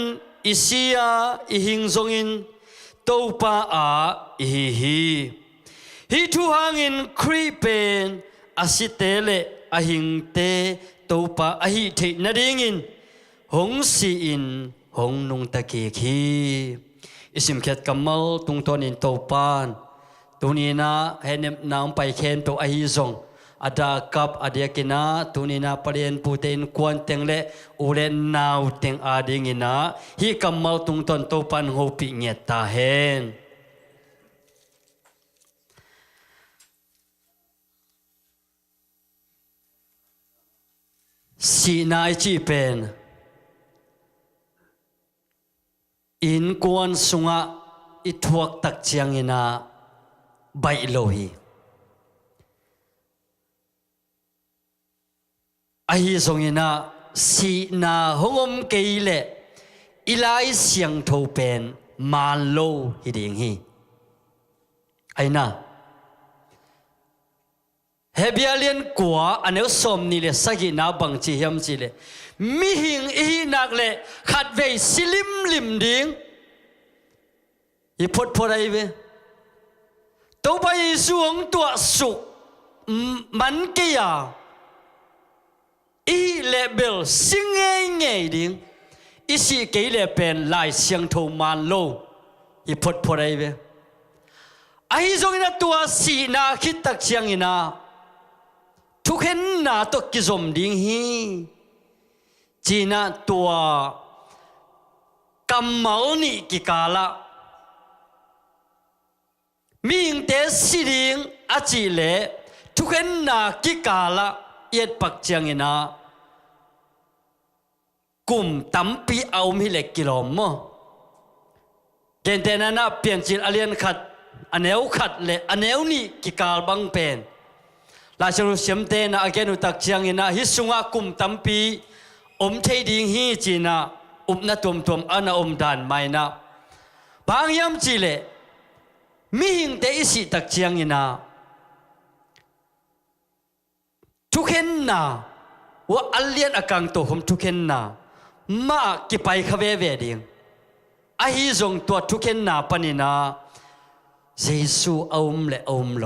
อิสิยาอิหิงซงอินตูปาอาอิฮิฮิทุหังอินครีเป็นอาสิเตเลอาหิงเตตูปาอาฮิเทนดิงอินหงสีอินหงนุงตะเกียคีอิสิมเขตกัมมัลตุงตอนอินตูปานตุนีนาเฮเนมนามไปเคนตัวอาฮิซงอาดากับอาเดียกินาตุนีนาปเรียนปูเตนควนเตงเลอุเลนนาวเตงอาดิงินาฮิกัมมัลตุงตอนตูปันโฮปิเงตาเฮนสีนายจีเป็นอินกวนสุงะอิทวกตักเจียงอินาใบโลหีอาฮิทรงอินาสีนาหงอมเกยเลอิไลเสียงทูเป็นมาโลฮิดิงฮีไอ้น่ะเฮเบียเลียนกัวอันเอวสมนี่เลสักินาบังจีเฮียมจีเลมิหิงอีนักเลขัดเวสิลิมลิมดิงอีพดพดไอเวตัวไปสวงตัวสุกมันเกียอีเลเบลสิงเงยดิงอีสิเกยเลเป็นลายเสียงทูมันโลอีพดพดไอเวไอซงอินาตัวสีนาคิดตักเชียงอินาทุกเห็นนาตกกิจมดิ่งฮีจีน่าตัวกำเมานี่กิกาละมีอิงเตสิดิงอาจีเลทุกเห็นนากิกาละเย็ดปักเจียงนากุมตั้มปีเอามิเล็กกิโลมเกณฑ์เตนันเปลี่ยนจิตอเลียนขัดอันเอวขัดเลอันเอวนี่กิกาลบังเป็นลาชรุเสียมเตนะอาเกนุตักเชียงอินะฮิสุงะกุมตัมปีอมเทดิงฮีจีนะนาตุมตุมอันอมดานไม่นะบางยามจีเลมิหิงเตอิสิตักเชียงอินะทุกเห็นนะว่าอัลเลียนอากังโตหมทุกเห็นนะมากิไปขเวเวดิงอาฮิซงตัวทุกเห็นนะปนินะเยซูอมเลอมโล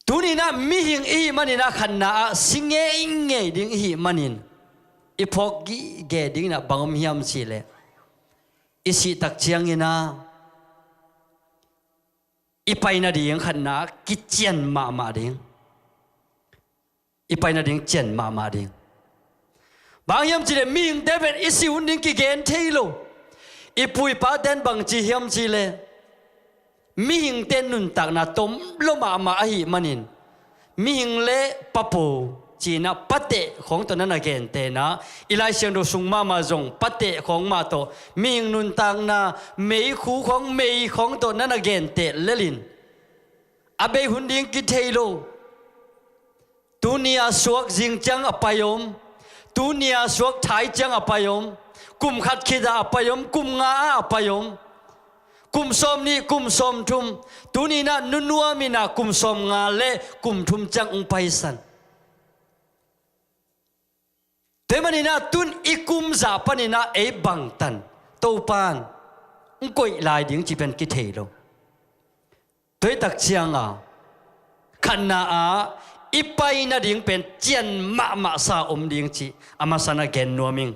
ตุนีน่ะมิหิงอีมันน่ะขันน่ะสิงเงยดิ่งอีมันนินอีพอกกีเกดิ่งน่ะบังมิยามสิเลอีสิตักเชียงน่ะอีไปน่ะดิ่งขันน่ะกิเจียนมาดิ่งอีไปน่ะดิ่งเจียนมาดิ่งบางยามสิเลมิหิงเดเป็นอีสิอุ่นดิ่งกิเกนเทโลอีปุยป้าเดนบังจียามสิเลมิหิงเตนุนตักนาตมโลมาอหิมันินมิหิงเลปะปูจีน่ะปะเตของตัวนั้นเกนเตนะอิไลเชียงดูสุงมาจงปะเตของมาโตมิหิงนุนตักนาเมยคูของเมยของตัวนั้นเกนเตเลลินอาเบหุนดิงกิเทโลตุเนียสวกจิงจังอปยมตุเนียสวกไทยจังอปยมกุมขัดขิดอปยมกุมงาอปยมกุมสมนี่กุมสมทุมตุนีน่ะนัวมีน่ะกุมสมงาเลกุมทุมจังอุปายสันเทมันนี่น่ะตุนอีกุมซาปนี่น่ะเอบังตันโตปานอุ้งกอยลายดิ่งจีเป็นกิเทโลตัวตักเชียงอ่ะขันนาอาอีไปน่ะดิ่งเป็นเจียนมาซาดิ่งจีอามาสนาเกนนัวมิง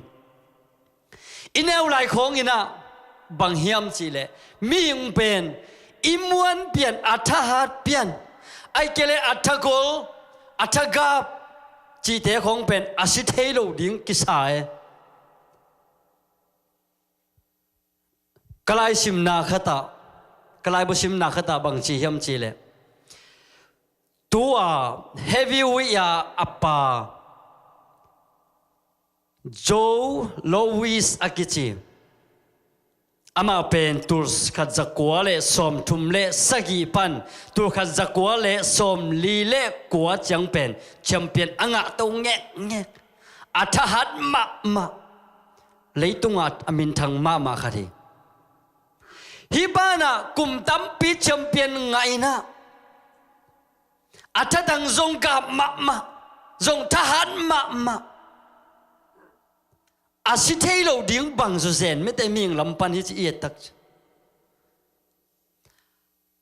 อินเอวลายของอิน่ะบางเฮียมจีเลมีอิงเป็นอิมวนเปลี่ยนอัฐหัดเปลี่ยนไอเกเลอัฐโกอัฐกาบจีเตของเป็นอาศิเทโลดิ่งกิสายกลายสิมนาขตากลายบุสิมนาขตาบางจีเฮียมจีเลตัวเฮวิวิยาอัปปาโจโลวิสอากิจี อามาเป็นตุลขัดจักวาเลสมทุมเลสกีปันตุลขัดจักวาเลสมลีเลกัวจังเป็นแชมเปี้ยนอ่างตงเงะอัฐหัดมาเลยตุงอัดอามินทางมาคดีฮิบานะกุมตัมปีแชมเปี้ยนไงนะอัฐดังจงกับมาจงทหารมาอาศิเทโลดิ้งบังสุเซนไม่แต่มีงลำปันฮิจิเอตัก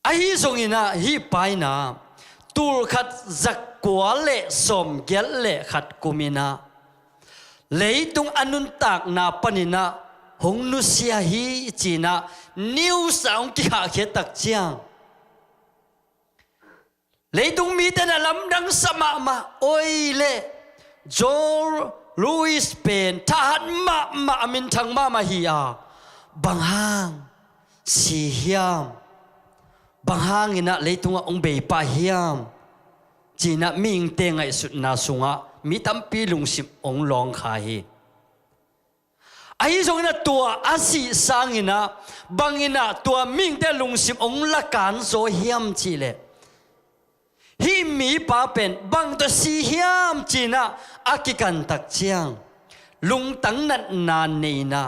อาฮิจงอินะฮิไปนะตูลขัดจักกัวเลสมเกลเลขัดกุมินะเลยตุงอนุนตักนาปนินะหงนุเสียฮีจีนะนิวสาวกิหาเขตักเจียงเลยตุงมีแต่ลำดังสมาโอยเลจอร์ลุยส์เป็นทหารมามินทางมาฮีอาบางฮางสีเฮียมบางฮางอินะเลยตุงองเบย์ปาเฮียมจีนะมิงเตงไอสุดนาสุงะมีตั้มปีลุงสิบองลองขาฮีไอ้จงอินะตัวอาศิสังอินะบางอินะตัวมิงเตลุงสิบองละกันโซเฮียมจีเลฮิมีป้าเป็นบางตัวสีเฮียมจีนะอากิกันตักเชียงลุงตั้งนัดนานนี่นะ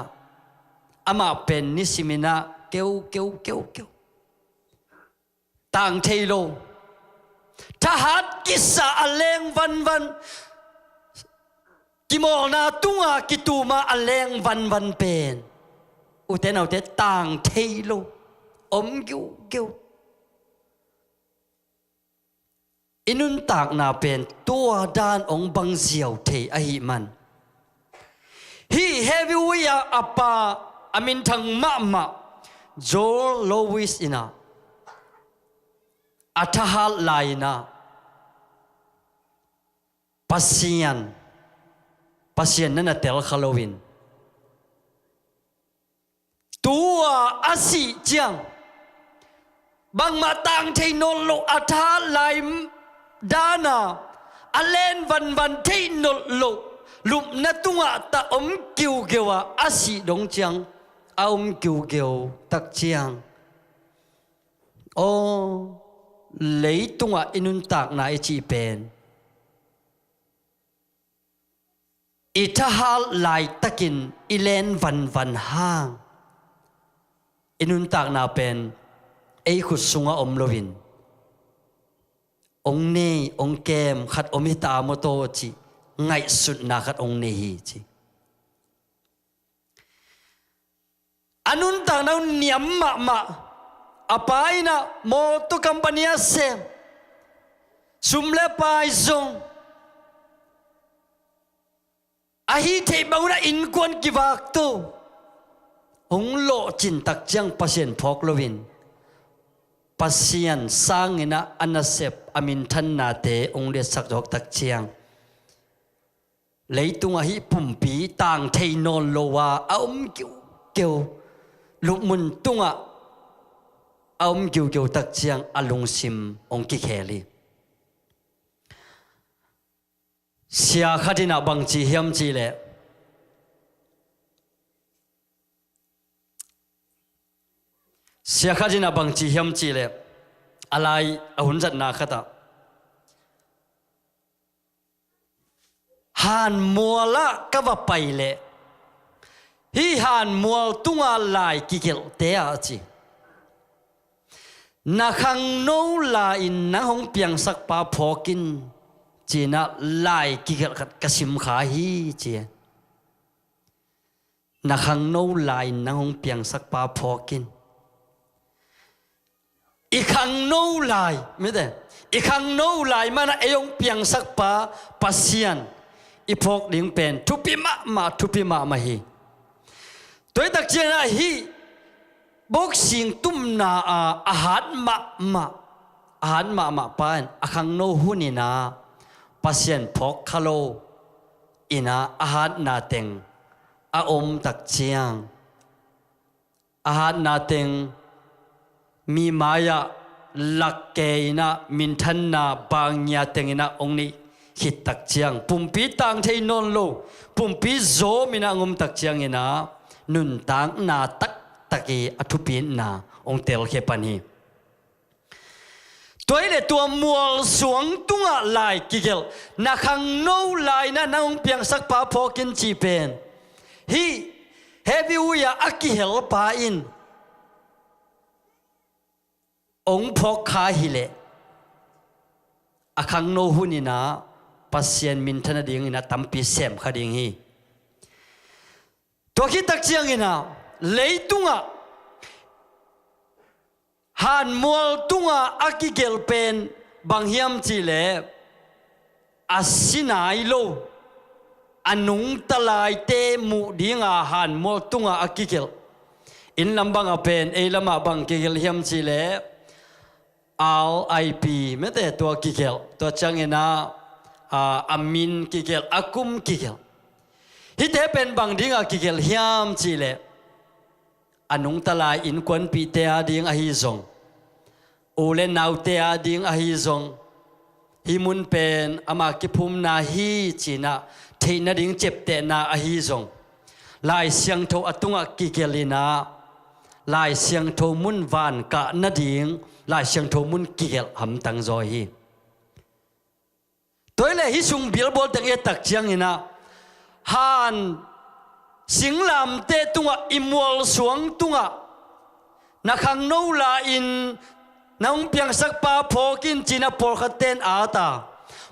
อามาเป็นนิสิมินะเกียวต่างเทโลทหารกิสาอเลงวันกิโมนาตุงากิตูมาอเลงวันเป็นอุเทนเอาเตต่างเทโลอมเกียวอินุนตากนาเป็นตัวด้านองบังเสียวเทอหิมันฮีเฮวิวิยาอปาอามินทังมาโจโลวิสอินาอัฐหัลไลนาปัสยันนั่นน่ะเตลฮาโลวินตัวอาศิจังบางมาตังเทโนโลอัฐหัลไลดานาอเลนวันเทโนโลลุมนัตุงะตาเกียวอาศิดงจังเกียวตักจังโอเลยตุงะอินุนตักนาเอจีเป็นอิทหัลไลตะกินอิเลนวันห้างอินุนตักนาเป็นไอขุดสุงะอมโลวินองเนองเกมขัดอมิตามโตจีไงสุดนาขัดองเนฮีจีอนุนตักนาเนียมมาapa ina moto kampanya sem sumle paizong ahi the banguna inkon kiwak to onglo chin tak jang pasien phok lovin pasian sangina anasep amin than na te ongle sak jok tak chiang leitung ahi pumpi tang theinon lowa aum keu lukmun tunga กียวตักเจียงอลุงซิมองกิเคลีเสียคดีนับังจีเฮียมจีเลเสียคดีนับังจีเฮียมจีเลอะไรหุ่นจัดนาคตาหันมัวละก็ว่าไปเลฮีหันมัวตุงอะไรกิเคลเตะจีนักขังโนลาอินนักหงเปียงสักปาพอกินจีน่าลายกิกสิมขาฮีจีนักขังโนลาอินนักหงเปียงสักปาพอกินอีขังโนลายไม่ได้อีขังโนลายมันเองเปียงสักปาปัสยันอีพกลิงเป็นทุพิมามาฮีตัวตักเจนะฮีบอกสิ่งตุ้มนาอาหารมาปานอาคังโนหุนินาปัสยันพกคาโลอินาอาหารนาเต็งอาอมตักเชียงอาหารนาเต็งมีมายาลักเกยนะมินทันนาบางยาเต็งนะองนี้หิตตักเชียงปุ่มปีตังเทนนโลปุ่มปีโซมินะงมตักเชียงนะนุนตังนาตัก taki athupin na ong tel khe pani toile tua mual suang tunga lai kigel na khang no lai na naung piang sak pa phokin chi pen hi heavy uya akihel pa in ong phok kha hile akhang no hunina pasien min thana ding ina tampi sem khading hi to khi tak chiang ina leitunga han mual tunga akigel pen banghiam chi le asinai lo anung talai te mu dinga han mual tunga akigel in lambang a pen e lama bang kigel hiam chi le RIP mete to kigel to changena amin kigel akum kigel hi te pen bang dinga kigel hiam chi le anung talai in kwan pi te ading a hi zong ole nau te ading a hi zong hi mun pen ama ki phum na hi china theina ding chep te na a hi zong lai siang tho atunga kigelina lai siang tho mun van ka na ding lai siang tho mun kigel ham tang zo hi toile hi sung billboard tang e tak chiang ina han singlam te tunga imwal suang tunga na khang no la in nang piang sak pa phokin china por khaten ata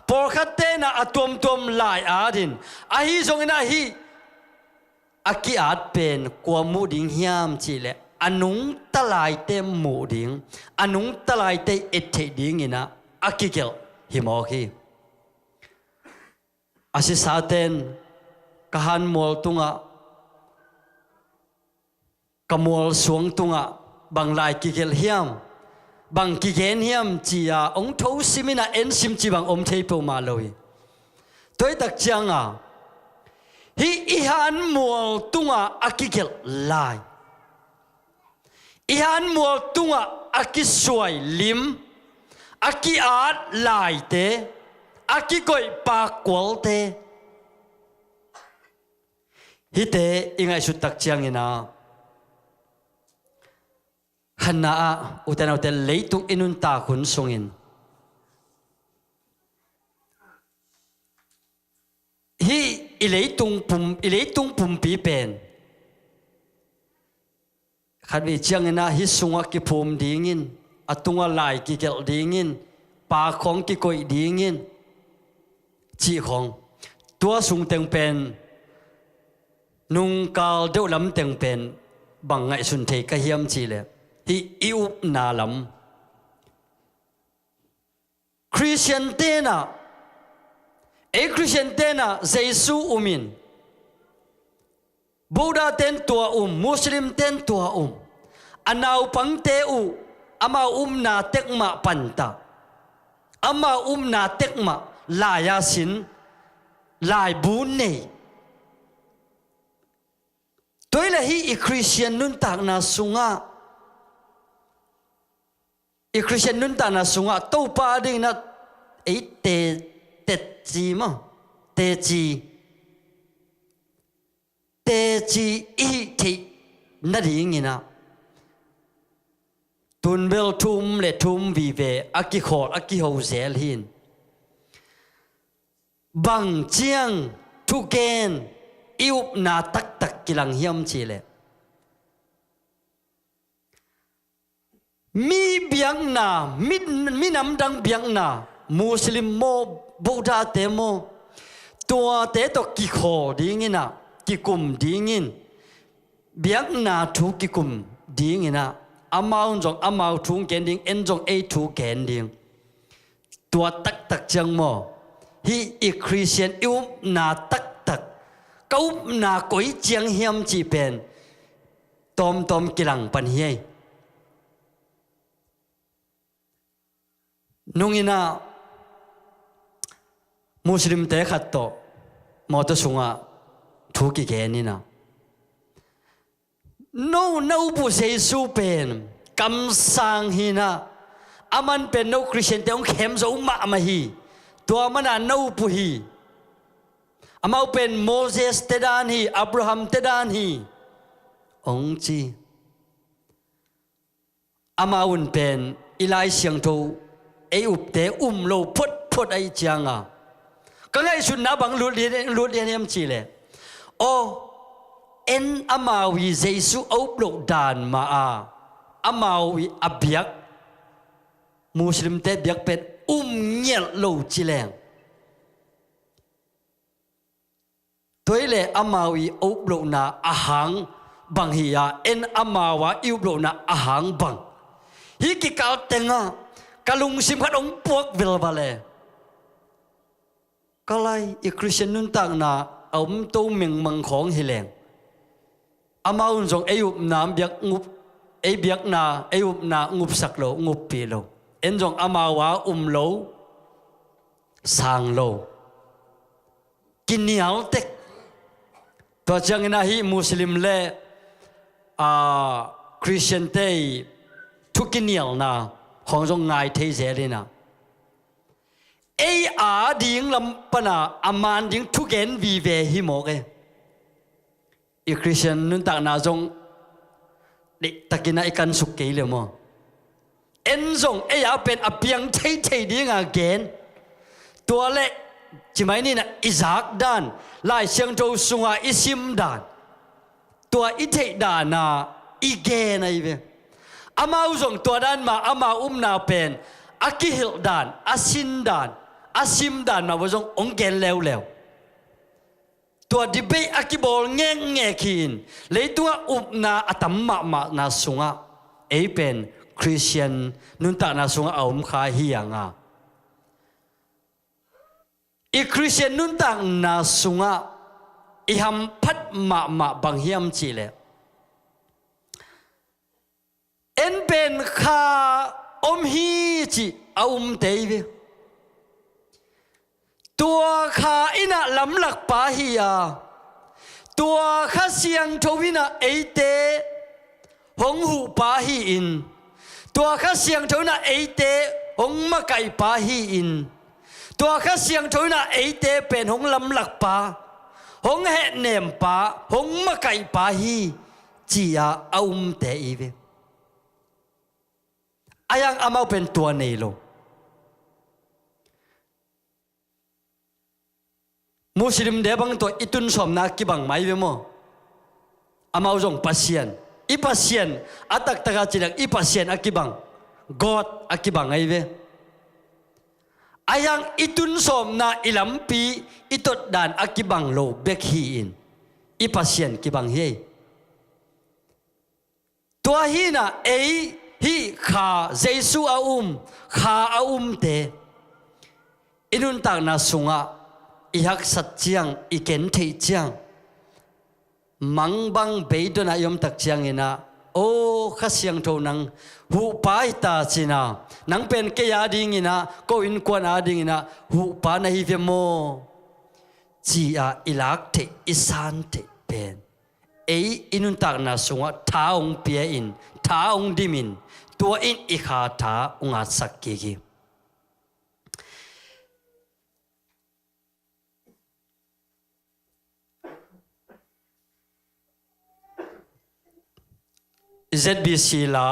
por khaten a atom tom lai adin a hi zong ina hi aki at pen kwa mu ding hiam chi le anung talai te mu ding anung talai te ethe ding ina akigel hi mo khi asi saten kahan mol tunga kamol suang tunga bang lai kigel hiam bang kigen hiam chia ong tho simina en sim chi bang om thei po ma loi toi tak changa hi ihan mol tunga akigel lai ihan mol tunga akisuai lim aki at lai te akikoi pa kwal te hi te ingai su tak chiang ina hanna a utan hotel leitung inun ta khun sungin hi ileitung pum pi pen khatwi chiang ina hi sunga ki phum dingin atunga lai ki gel dingin pa khong ki koi dingin chi khong tua sung teng pen nung kal deuh lam teng pen bang ngai sun thei ka hiam chi le hi iu na lam Christian tena Christian tena Jesu umin Buddha ten tua Muslim ten tua anau pang te ama na tekma panta ama na tekma la ya sin lai bu nei toile hi i Christian nun tak na sunga i Christian nun tak na sunga to pa ding na te chi ma te chi i thi na ding ina tun bel tum le tum vi ve aki khol aki ho zel hin bang chiang thu ken iup na tak kilang hiam chi le mi biang na mi nam dang biang na Muslim mo Buddha te mo tua te to ki kho ding ina ki kum ding in biang na thu ki kum ding ina amau jong amau thung ken ding en jong a thu ken ding tua tak chang mo hi i Christian iup na tak câu na koi chiang hiam chi pen tom kilang pan hiai nungina Muslim te khat to mo to sunga thu ki ge ni na no bu sei su pen kam sang hi na aman pen no Christian te ong khem zo ma hi to mana no pu hi amau pen Moses te dan hi Abraham te dan hi ong chi อามาอุนเป็นอีไลเสียงโตไออุบเตโลพดไอจังอ่ะก็ไงชุนนับังลุดเรียนยมจีเลยโอเอ็นอามาวิเจสุอุบโลดานมาอามาวิอเบียกมุสลิมเตเบียกเป็นเงียโลจีแรงตัวเลอามาวิอุบโลนาอาหังบังฮิยาเอ็นอามาวะอุบโลนาอาหังบังฮิกิกาเตงะกะลุงซิมขัดองปวกวิลบาเลก็เลยอีคริสเตียนนุนตักนาเอาตัวเมืองมังของฮิเลงอามาอุนจงอุบนาเบียกงุบเบียกนาอุบนางุบสักโลงุบปีโลเอ็นจงอามาวะโลสางโลกินเหนียวเต็กตัวจังนะฮิมุสลิมเล่คริสเตียนเตยทุกกินเหนียวนะของจงง่ายเทเสรีนะดิ่งลำปนาอามันดิ่งทุกเอ็นวีเวฮิโมกอีคริสเตียนนุนตักนาจงตะกินาอีกันสุกเกลียมเอ็นจงเป็นอเปียงเทดิ่งอาเกนตัวเล็กจิไม่นี่นะอิซักดานลายเชียงโจสุงาอิซิมดานตัวอิเทดานาอีเกนไอเวอามาอุจงตัวด้านมาอามานาเป็นอากิฮิลดานอาซินดานอาซิมดานมาว่าจงองเกนแล้วตัวดิเบอากิบอลเง่ขินเลยตัวนาอัตมะนาสุงาเป็นคริสเตียนนุนตานาสุงาเอาคาฮิยังอีคริสเตียนนุนตังนาสุงะอีฮัมพัดมาบังเฮียมจีเลเอ็นเป็นข้าฮีจีอาเตยตัวข้าอินะลำหลักปาฮียาตัวข้าเสียงทวินะเตหงหูปาฮีอินตัวข้าเสียงทวินะเตหงมะไก่ปาฮีอินตัวข้าเสียงทุยนะเตเป็นหงลำหลักป่าหงแห่เนมป่าหงมะไก่ป่าฮีจีอาเตอีเวอายังอามาเป็นตัวเนโลมุสลิมเดบังตัวอิตุนสมนากิบังไม่เวโมอามาจงปัสเซียนอีปัสเซียนอัตักตะกาจิลักอีปัสเซียนอากิบังกอดอากิบังไอเวayang itun som na ilampi itot dan akibang lo bekhiin ipasien kibang he tua hi na hi kha jesu kha te inun tak na sunga ihak sat chiang iken thei chiang mangbang beidona yom tak chiang inaข้าเสียงโทนังหูปาอิตาจินานังเป็นเกียดิ่งนะก็อินกวนอาดิ่งนะหูปานาฮิเวโมจีอาอิลักเทอิสันเทเป็นอินุนตักนาสุงะท้าองเปียอินท้าองดิมินตัวอินอิขาท้าองอาสักกิZBC ละ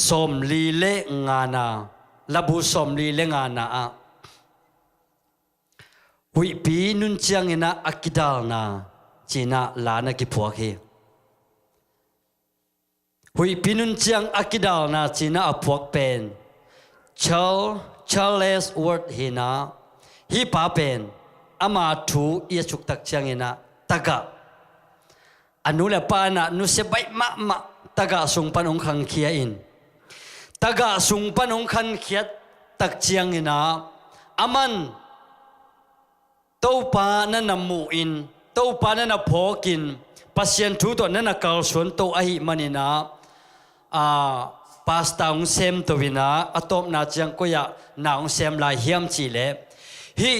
สมลีเลงานาลับุสมลีเลงานาหุยปีนุนเจียงอินะอักิดาลนาจีน่าลานากิพวกเฮหุยปีนุนเจียงอักิดาลนาจีน่าอพวกเป็นCharles Ward เฮนาฮิปาเป็นอามาทูเอียชุกตักเจียงอินะตะกะอนุเลปานะนุเสบายมะตะกะสุงปันองคังเขียอินตะกะสุงปันองคันเขียตักเจียงอินะอามันเต้าปานั่นนมูอินเต้าปานั่นพอกินปัสยันทุตัวนั่นกาลส่วนเต้าอหิมันินะปาสตาองเซมตัววินะอตอมนาเจียงก็อยากนาองเซมลายเฮียมจีเลฮิ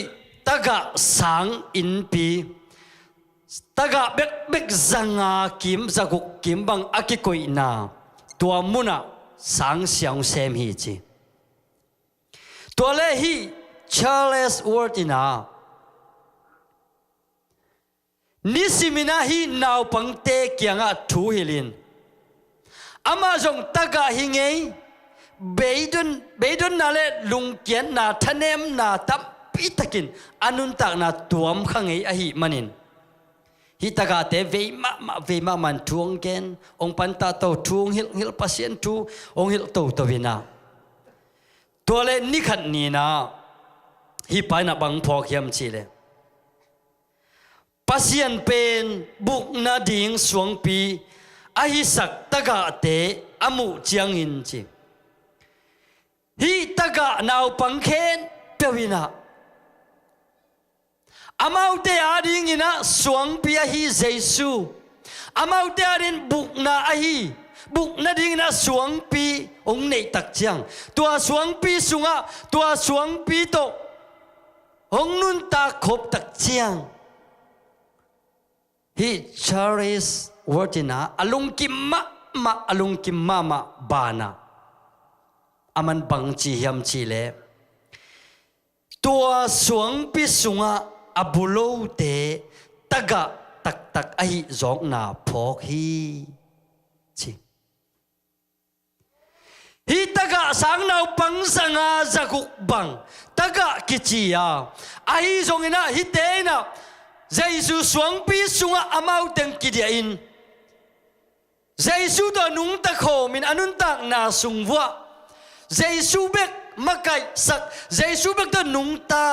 ตะกะสังอินปีตากะเบกจังอาคิมจักุคิมบังอากิโกอินาตัวมุนะสังเสียงเซมฮีจีตัวเลฮีชาร์ลส์วอร์ตินานิสิมินาฮีนาวปังเตเกียงอาทูฮิลิน ama jong taga hingei beidon na le lungkian na thanem na tam pitakin anun tak na tuam khangei a hi manin hi taga te veima man thuang ken ong panta to thuang hil pasien thu ong hil to vina tole nikhat ni na hi pa na bang phok hiam chi le pasien pen buk na ding suang pi a hi sak taga te amu chiang in chi hi taga naw pang khen pewina amau te ading ina suang pi a hi jesu amau te adin buk na ding na suang pi ong nei tak chiang tua suang pi sunga tua suang pi to ong nun ta khop tak chiang hi charis wordina alung kim ma bana aman bang chi hiam chi le tua suang pi sunga abulo te taga tak ai zong na phok hi chi hi taga sang nau pang sanga zakuk bang taga kichia ai zong ina hi te na jesu suang pi sunga amau teng kidia in jesu do nung ta kho min anun tak na sungwa jesu bek makai sak jesu bek do nung ta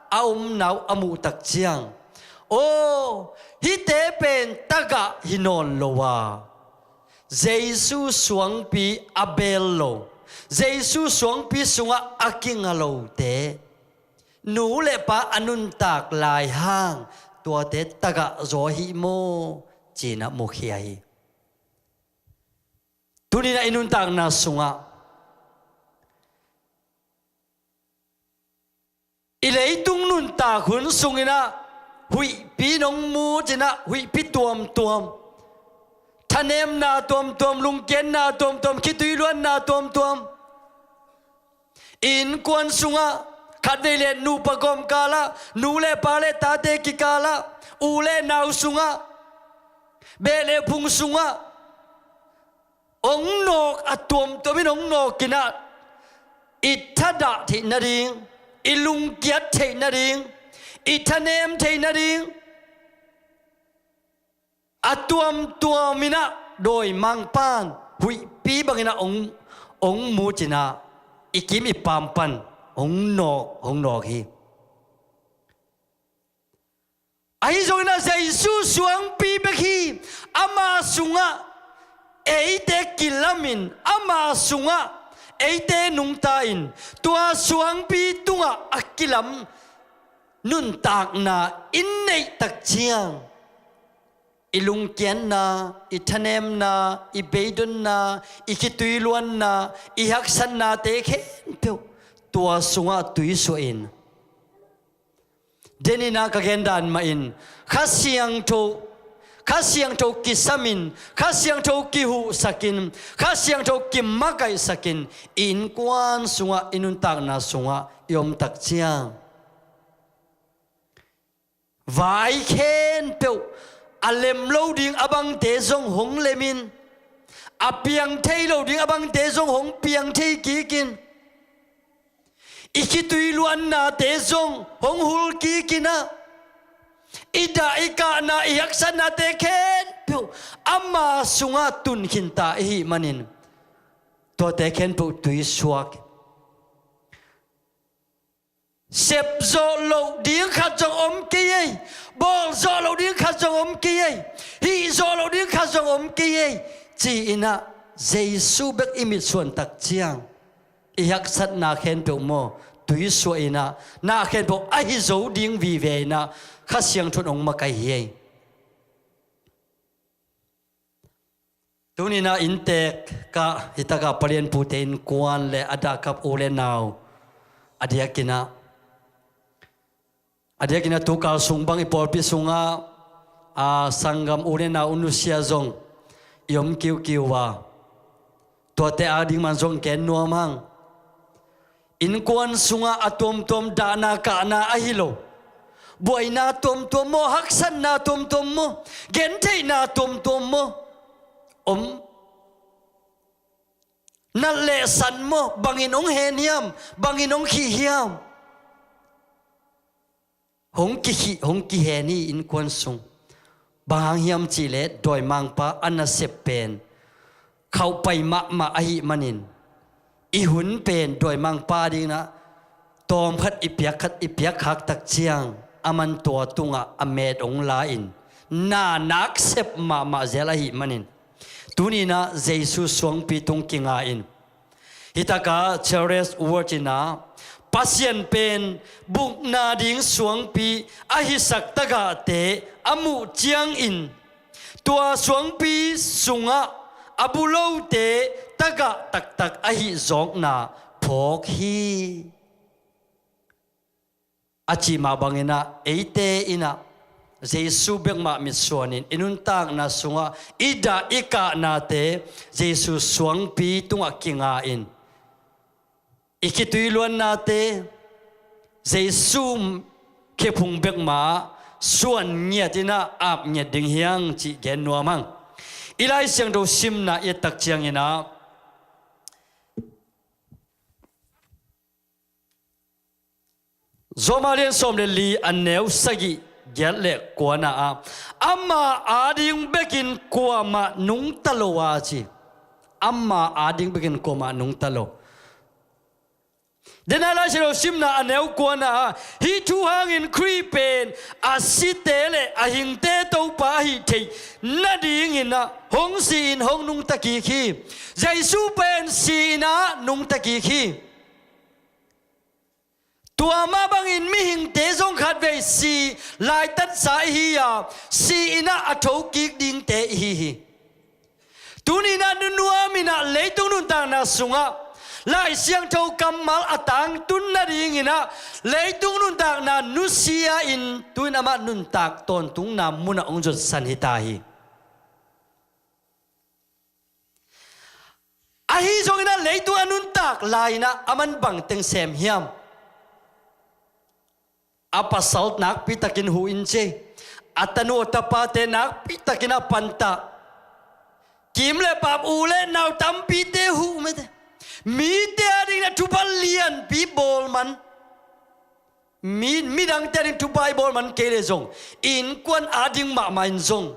aum nau amu tak chiang o hi te pen taga hinon lowa jesu suang pi abello jesu suang pi sunga akingalo te nu le pa anun tak lai hang tua te taga zo hi mo china mu khiai tunina inun tak na sunga ilei tung nun ta khun sungina hui pi nong mu china hui pi tuam thanem na tuam lungken na tuam khitui luan na tuam in kwan sunga khadele nu pagom kala nu le pale ta te ki kala u le nau sunga bele phung sunga ong nok atom to min ong nok kina ithada thi na ding ilung kiat thei na ding ithanem thei na ding atuam tuamina doi mang pan hui pi bangina ong mu china ikim ipam pan ong nok hi ai zong na jesu suang pi bekhi ama sunga eite kilamin ama sunga eite nungtain tua suang pi tunga akilam nun tak na innei tak chiang ilung kian na ithanem na ibeidon na ikitui luan na ihaksan na te khen pe tua sunga tui so in denina kagendan ma in khasiang to kisamin khasiang to kihu sakin khasiang to kimmakai sakin in kwan sunga inun tak na sunga yom tak chiang vai khen pe alem loading abang te zong hong lemin apiang thei loading abang te zong hong piang thei kikin ikitui luan na te zong hong hul kikina ida ika na ihaksan na te khen pu amma sunga tun hinta hi manin to te khen pu tui suak sep zo lo ding khat jong om ki bol zo lo ding khat jong om ki hi zo lo ding khat jong om ki chi ina jesu bek imit suan tak chiang ihak sat na khen pu mo tui so ina na khen pu ai zo ding vi ve na khasiang thun ong makai hi tunina intek ka hitaka parian putein kwan le ada kap ole naw adiakina tukal sungbang ipor pi sunga sangam ure na unusia zong yom kiu wa to te ading man zong ken nuamang in kwan sunga atom tom dana ka na ahilo boy na tom mo haksan na tom mo gen thei na tom mo นั่นแหละสันโมบังอินองเฮเนียมบังอินองขี้เฮียมหงกิเฮนี่อินควนซุงบางเฮียมจีเลโดยมังปะอันน่ะเสพเป็นเข้าไปมาอหิมันินอีหุนเป็นโดยมังปาดีนะตอมขัดอีเปียกขักตักเจียงอามันตัวตุงะอเมดองลาอินนานักเสพมาเจลาหิมันินตุนีนะเจสุสวงปีตุงกิงาอินฮิตากาเชเรสวอร์จินาปัสยันเป็นบุกนาดิงสวงปีอหิสักตะกาเตอมุเจียงอินตัวสวงปีสุงะอบุโลเตตะกะตักอหิจอกนาพกฮีอาจิมาบังอินะเอเตอินะเจสุเบกมามิสวนินอินุนตังนาสุงะอิดาอิกานาเตเจสุสวงปีตุงะกิงาอินikituy luan nate jesu ke phung bek ma suan nya tina ap nya ding hiang chi gen nuamang ilai siang do sim na ye tak chiang ina zomalian som le li aneu sagi gel le kwana a amma ading bekin kwama nung talowa chi amma ading bekin kwama nung talo denala shiro simna aneu kwana hi thu hangin kripen asitele ahingte to pa hi thei nading ina hong sin hong nung taki khi jaisu pen sina nung taki khi tua ma bangin mi hingte jong khat ve si lai tat sai hi ya si ina atho ki ding te hi tunina nuamina leitung nun ta na sunga lai siang thâu kamal atang tun na ring ina leitung nun tak na nusia in tuin ama nun tak ton tung na muna ongjot san hitahi ahi jong ina leitung anun tak lai na aman bang teng sem hiam apa salt nak pitakin hu inche atanu tapate nak pitakina panta kimle pap ule naw tampite hu mete mi te ading na tupalian pi bol man mi dang te ading tupai bol man kele zong in kwan ading ma main zong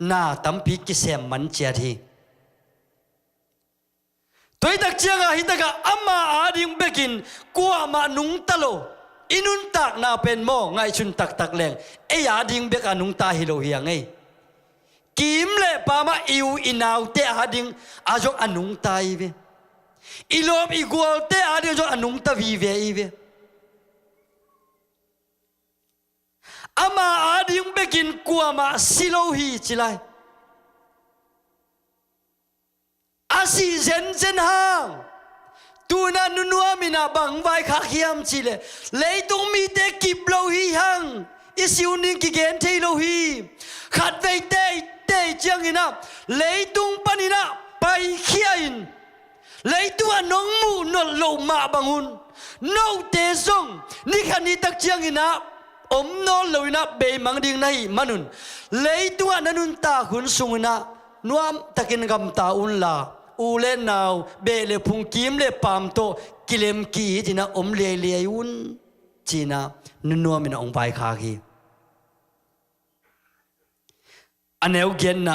na tampi kisem man chia thi toi tak chianga hitaka amma ading bekin kwa ma nung talo inun tak na pen mo ngai chun tak leng e ading bek anung ta hilo hiang ei kim le pa ma iu inaw te ading ajok anung tai ve ilom igual te ade jo anung ta vive ive ama ading bekin kuama silohi chilai asi zen hang tuna nunua mina bang vai khak hiam chile leitung mi te kiplo hi hang isiuning ki gen thelo hi khat vei te chiang ina leitung panina pai khiain leitung anong mu no lo ma bangun no te song ni khani tak chiang ina om no loina be mang ding nai manun leitung anun ta hun sungna nuam takin gam ta un la ule naw be le phung kim le pam to kilem ki tina om le un china nuam ina ong pai kha ki aneu gen na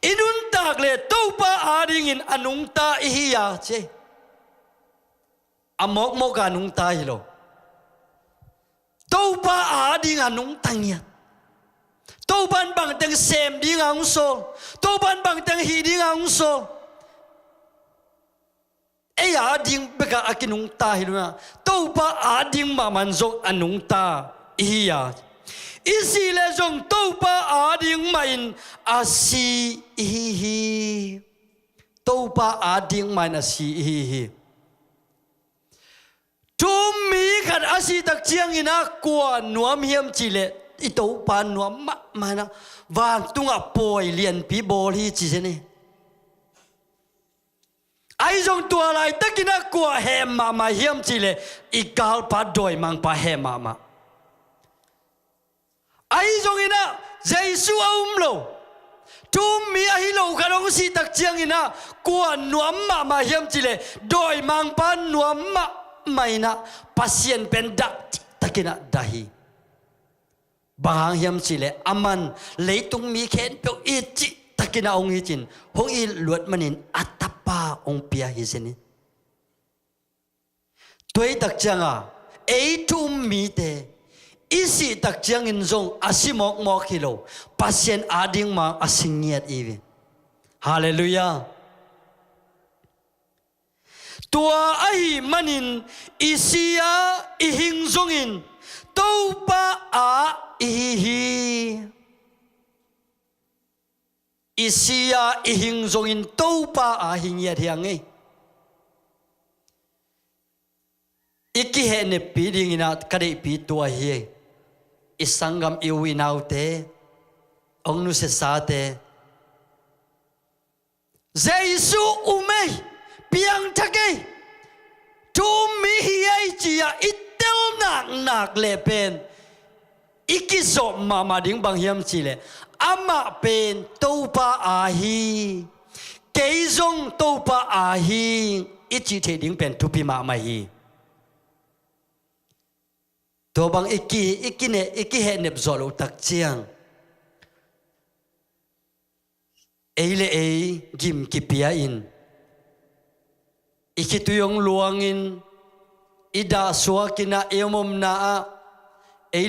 inun tak le topa ading in anung ta ihiya che amok mo ka anung ta hilo topa ading anung tangya toban bang teng sem ding ang so toban bang teng hi ding ang so e ading beka akinung ta hilo na topa ading ma manjok anung ta ihiya isi le jong topa ading main asi hi topa ading main asi hi tumi khat asi tak chiang ina kwa nuam hiam chile i topa nuam ma mana wang tunga poi lian pi bol hi chi ne ai jong tua lai takina kwa he ma hiam chile i kal pa doi mang pa he ma ai jong ina jesu lo ทุมมีอหิโลกระงสีตักเจียงอินะกวนนวมมาเฮียมจิเลโดยมังปันนวมไม่นะปัสเซียนเป็นดักตะกินะดาฮีบางเฮียมจิเลอามันเลยตุงมีเข็นเปียวอีจิตะกินะองฮิจินหงอีลวดมันินอัตปาองเปียฮิเซนิตัวตักเจียงอ่ะทุมมีเตอีสิตักเจียงอินจงอาศิมอกฮิโลปัสเซียนอาดิงมาอาสิงเงียดอีวิฮาเลลูยาตัวไอ้มันินอิสิยาอิหิงจงอินตัวปะอาอิฮิอิสิยาอิหิงจงอินตัวปะอาหิงเงียดเฮียงไงอีกเหตุเนี่ยปีดิ่งนะกระดิปีตัวเฮียอิสังกัมอิวินาวเตองนุเสสาเตเจสุอุเมย์เพียงทักเกทุมีเฮียจียอิเตลนักเลเป็นอีกสมมาดิ่งบางเฮียมจีเลอามาเป็นตัวปะอาฮีเกยจงตัวปะอาฮีอีจีเทดิ่งเป็นทุพิมาไม่ฮีตัวบางอีกเหตุเน็บจอลุตักเจียงเลกิมกิเปียอินอีกตุยงลวงอินอิดาสวากินะเอมมนา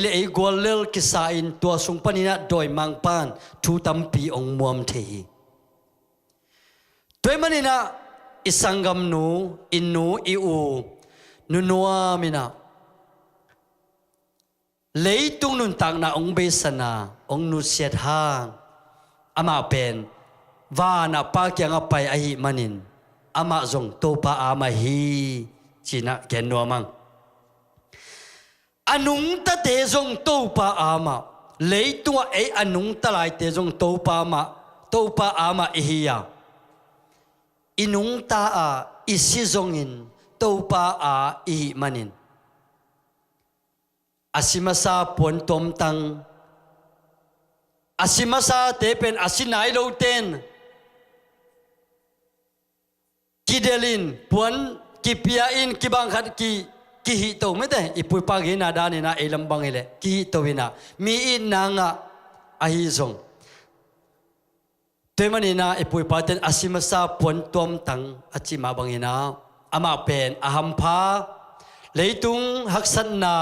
เลกวลเลลกิสาอินตัวสุงปนินะโดยมังปานทูตัมปีองมวมเทฮีตัวมันนะอิสังกัมนูอินนูอิอูนุนัวมินะเลยตุงนุนตักนะองเบสนาองนุเสียทางอามาเป็นวานาปากยังไปอหิมันินอามาจงโตปาอามาฮีจีนะแกนัวมังอนุงตะเตจงโตปาอามาเลยตัวอนุงตะลายเตจงโตปาอามาฮียาอินุงตาอาอิสิจงอินโตปาอาอิมันินอาศิมาซาปวนตอมตังอาศิมาซาเตเป็นอาศินายโลเตนกิเดลินปวนกิเปียอินกิบังขัดกิฮิโตไม่ได้อีปุยปากินาดานินาเอลัมบังเอเลกิฮิโตวินามีอินนางะอาฮิซงเตมันอินาอีปุยปาเตนอาศิมาซาปวนตอมตังอาจิมาบังอินาอามาเป็นอาหัมพาเลยตุงฮักสันนา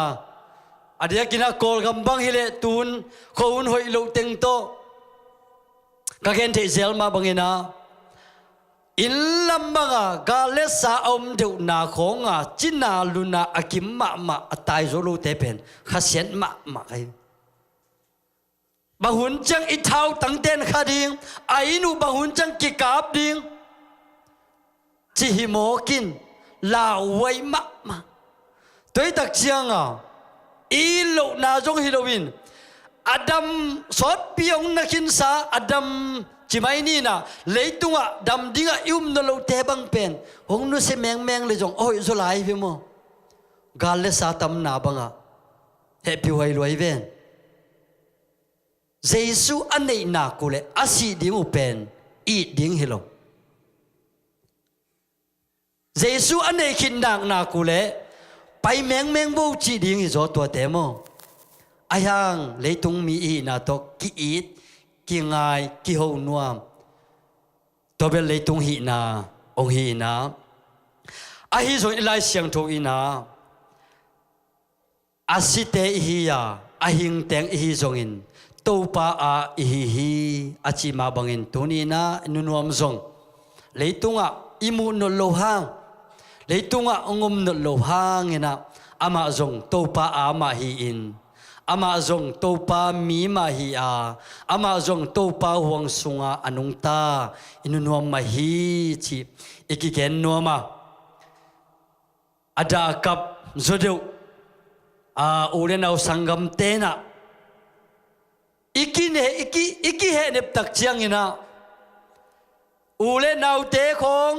อาเดียกินะโกลกำบังฮิเลตูนเขาอุนหอยโลเต็งโตกะเกนเทเซลมาบังเงินะอินลัมบังะกาเลสาอมเดวนาของะจินาลุนาอากิมมาตายโซโลเตเป็นข้าเสียนมาไอบางหุนจังอิทาวตั้งเต้นขาดิงไอนูบางหุนจังกิกาบดิงจิฮิโมกินลาไว้มาตัวตักเชียงอ่ะอีโลนาจงฮิโลวินอดัมสอดเปียงนักินสาอดัมจิไม่นี่นะเลยตัวดัมดิ้งยุ่มนโลเตบังเป็นหงนุเสแมงเลยจงโอ้ยสุไลพี่โมกาเลสาตัมนาบังอ่ะเฮปิวไฮรวยเวนเจสุอันนี้นากุเลอาศิดิ้งอุเป็นอีดิ้งฮิโลเจสุอันนี้ขินดังนากุเลไปแมงบูจีดิ้งอีจอตัวเตโมอายังเลยตุงมีอีนาตกกิอีดกิงายกิโหนัวตัวเป็นเลยตุงหีนาองหีนาอาฮิจงอิไลเสียงทูอีนาอาศิเตอียาอาหิงเตงอีจงอินตูปาอาอีอาจิมาบังอินตุนีนานุนวมจงเลยตุงอ่ะอิมุนโลหังเลยตุงอ่ะองมนโลหังเนะอามาจงตูปาอามาฮีอินอามาจงตูปามีมาฮีอามาจงตูปาห่วงสุงาอนุงตาอินุนวมมาฮีจีอีกแกนนัวมาอาดากับจดดูอุเรนเอาสังกัมเตนะอีกเหเนบตักเชียงอินะอุเรนเอาเตคง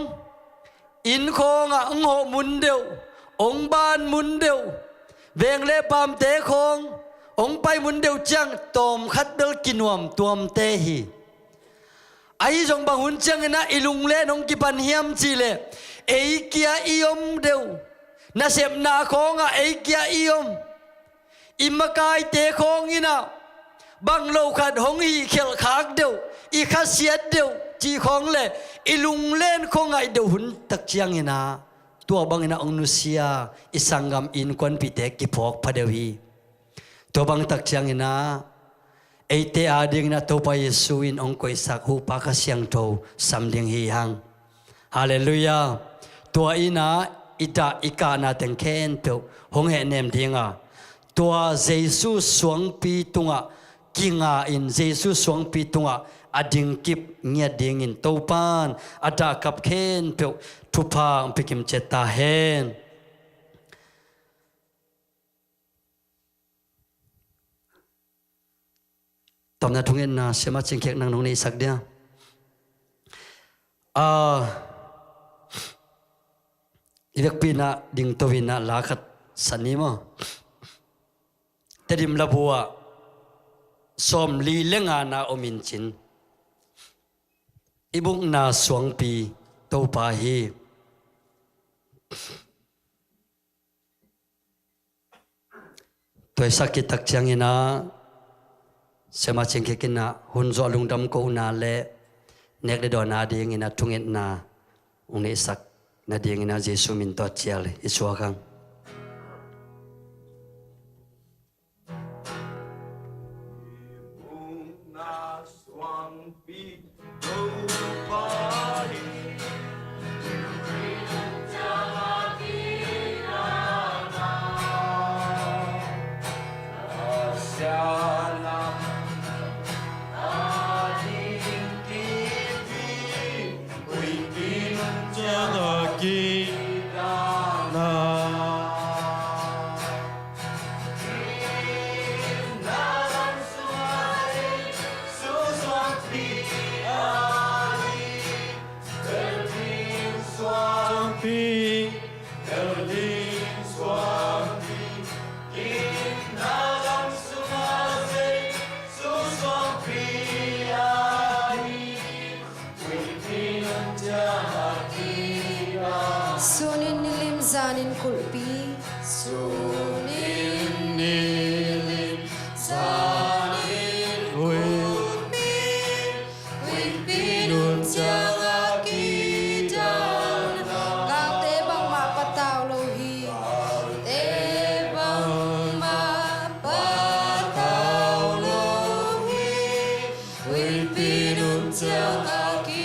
อินคงอ่ะองหมุนเดียวองบานมุนเดียวเวงเล่ปามเตคงองไปมุนเดียวจังตอมคัดเบลกินวมตัวมเตหี ai jong bang hun chang na ilung le nong ki pan hiam chi le ei kia iom deu na sep na khonga ei kia iom imakai te khong ina bang lo khat hong hi khel khak deu i kha siat deu chi khong le ilung len khong ai deu hun tak chiang ina tua bang ina ong nusia isangam in kon pi te ki phok phadewi to bang tak chiang ina eite ading na to pa Yesu in ong koi sak hu pa ka siang tho samding hi hang hallelujah tua ina ita ikana teng khen pe hong he nem dinga tua Jesu suang pi tunga kinga in Jesu suang pi tunga ading kip nya ding in to pan ada kap khen pe thupa pikim cheta hen tóm na thungen na sema chingkhek nang nong nei sak dia ivek pina ding tovina lakhat sanimo tedim labua som li lenga na omin chin ibung na suang pi to pa hi toy sakit tak changina sema chingkhekina hunzo lungdam ko na le nek de do na ding ina tungit na uni sak na ding ina Jesu min to chial iswa kang Sunin nilim zanin kulpi Sunin nilim zanin kulpi Kulpi nun tiang akidan Kate bang mapataw lohi Te bang mapataw lohi Kulpi nun tiang akidan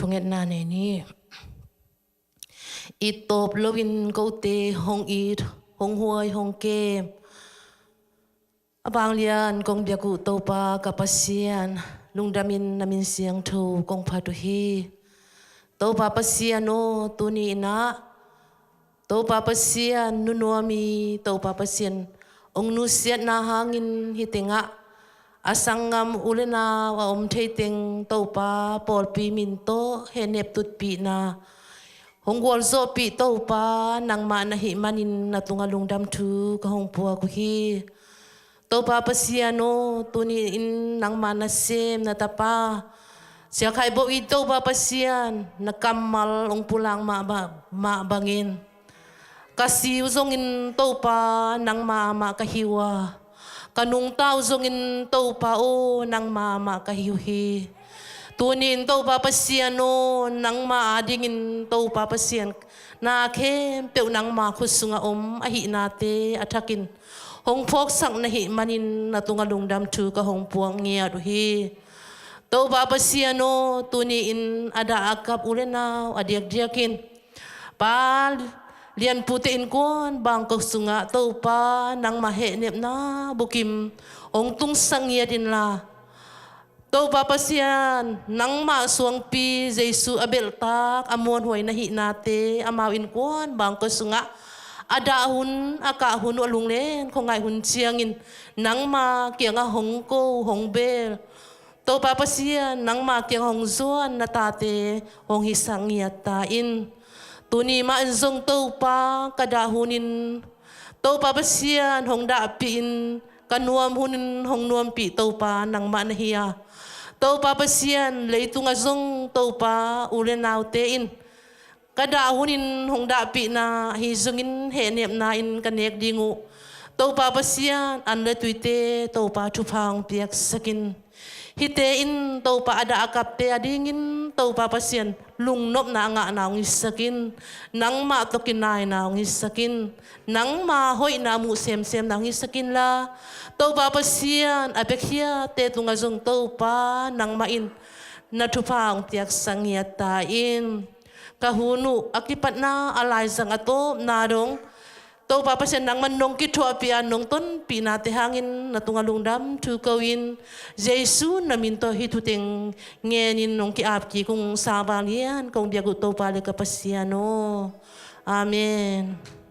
phunget na ne ni itop lovin ko te hong it hong huai hong kem abang lian kong biaku topa kapasian lungdamin namin siang thu kong patuhi topa pasiano tuni na topa pasian nunuami topa pasian ong nusiat na hangin hitinga asangam ulena wa theiting topa polpi minto henep tut pi na hongwal zo pi topa nang ma na hi manin na tunga lungdam thu ka hong pua ku hi topa pasiano tuni in nang mana sem na tapa siya kai bo i topa pasian na kamal ong pulang ma bangin kasi uzongin topa nang mama kahiwa kanung tao zongin topa o nang mama kahiwi tunin topa pasiano nang maadingin topa pasian na kem peu nang ma khusunga ahi nate atakin hong phok sang nahi manin na tunga lungdam thu ka hong puang ngia du hi to ba pasiano tuni in ada akap ulena adiak diakin pal lian putin kon bang ko sunga to pa nang mahe nep na bukim ong tung sang ya din la to ba pasian nang ma suang pi jesu abel tak amon hoy nahi nate amawin kon bang ko sunga ada hun aka hun alung len ko ngai hun chiangin nang ma kiang a hong ko hong bel to pa pasian nang ma kiang hong zuan na tate hong hisang yata in tuni ma zong to pa kada hunin to pa pasian hong da pin kanuam hunin hong nuam pi to pa nang ma na hiya to pa pasian leitunga zong to pa ulenau te in kada hunin hong da pi na hizungin henep na in kanek dingu to pa pasian an le tuite to pa thupang piak sakin hite in to pa ada akap te adingin to pa pasian lungnop na nga na ng sakin nang ma to kinay na ng sakin nang ma hoy na mu sem na ng sakin la to pa pasian apekya te tunga zong to pa nang main na thupang piak sangyatain kahunu akipat na alay sang ato narong to papasen nang manong kitho apian nong ton pinate hangin na tungalungdam tu kawin Jesu naminto hituteng ngenin nong kiapki kung sabalian kung biago to pale kapasiano amen.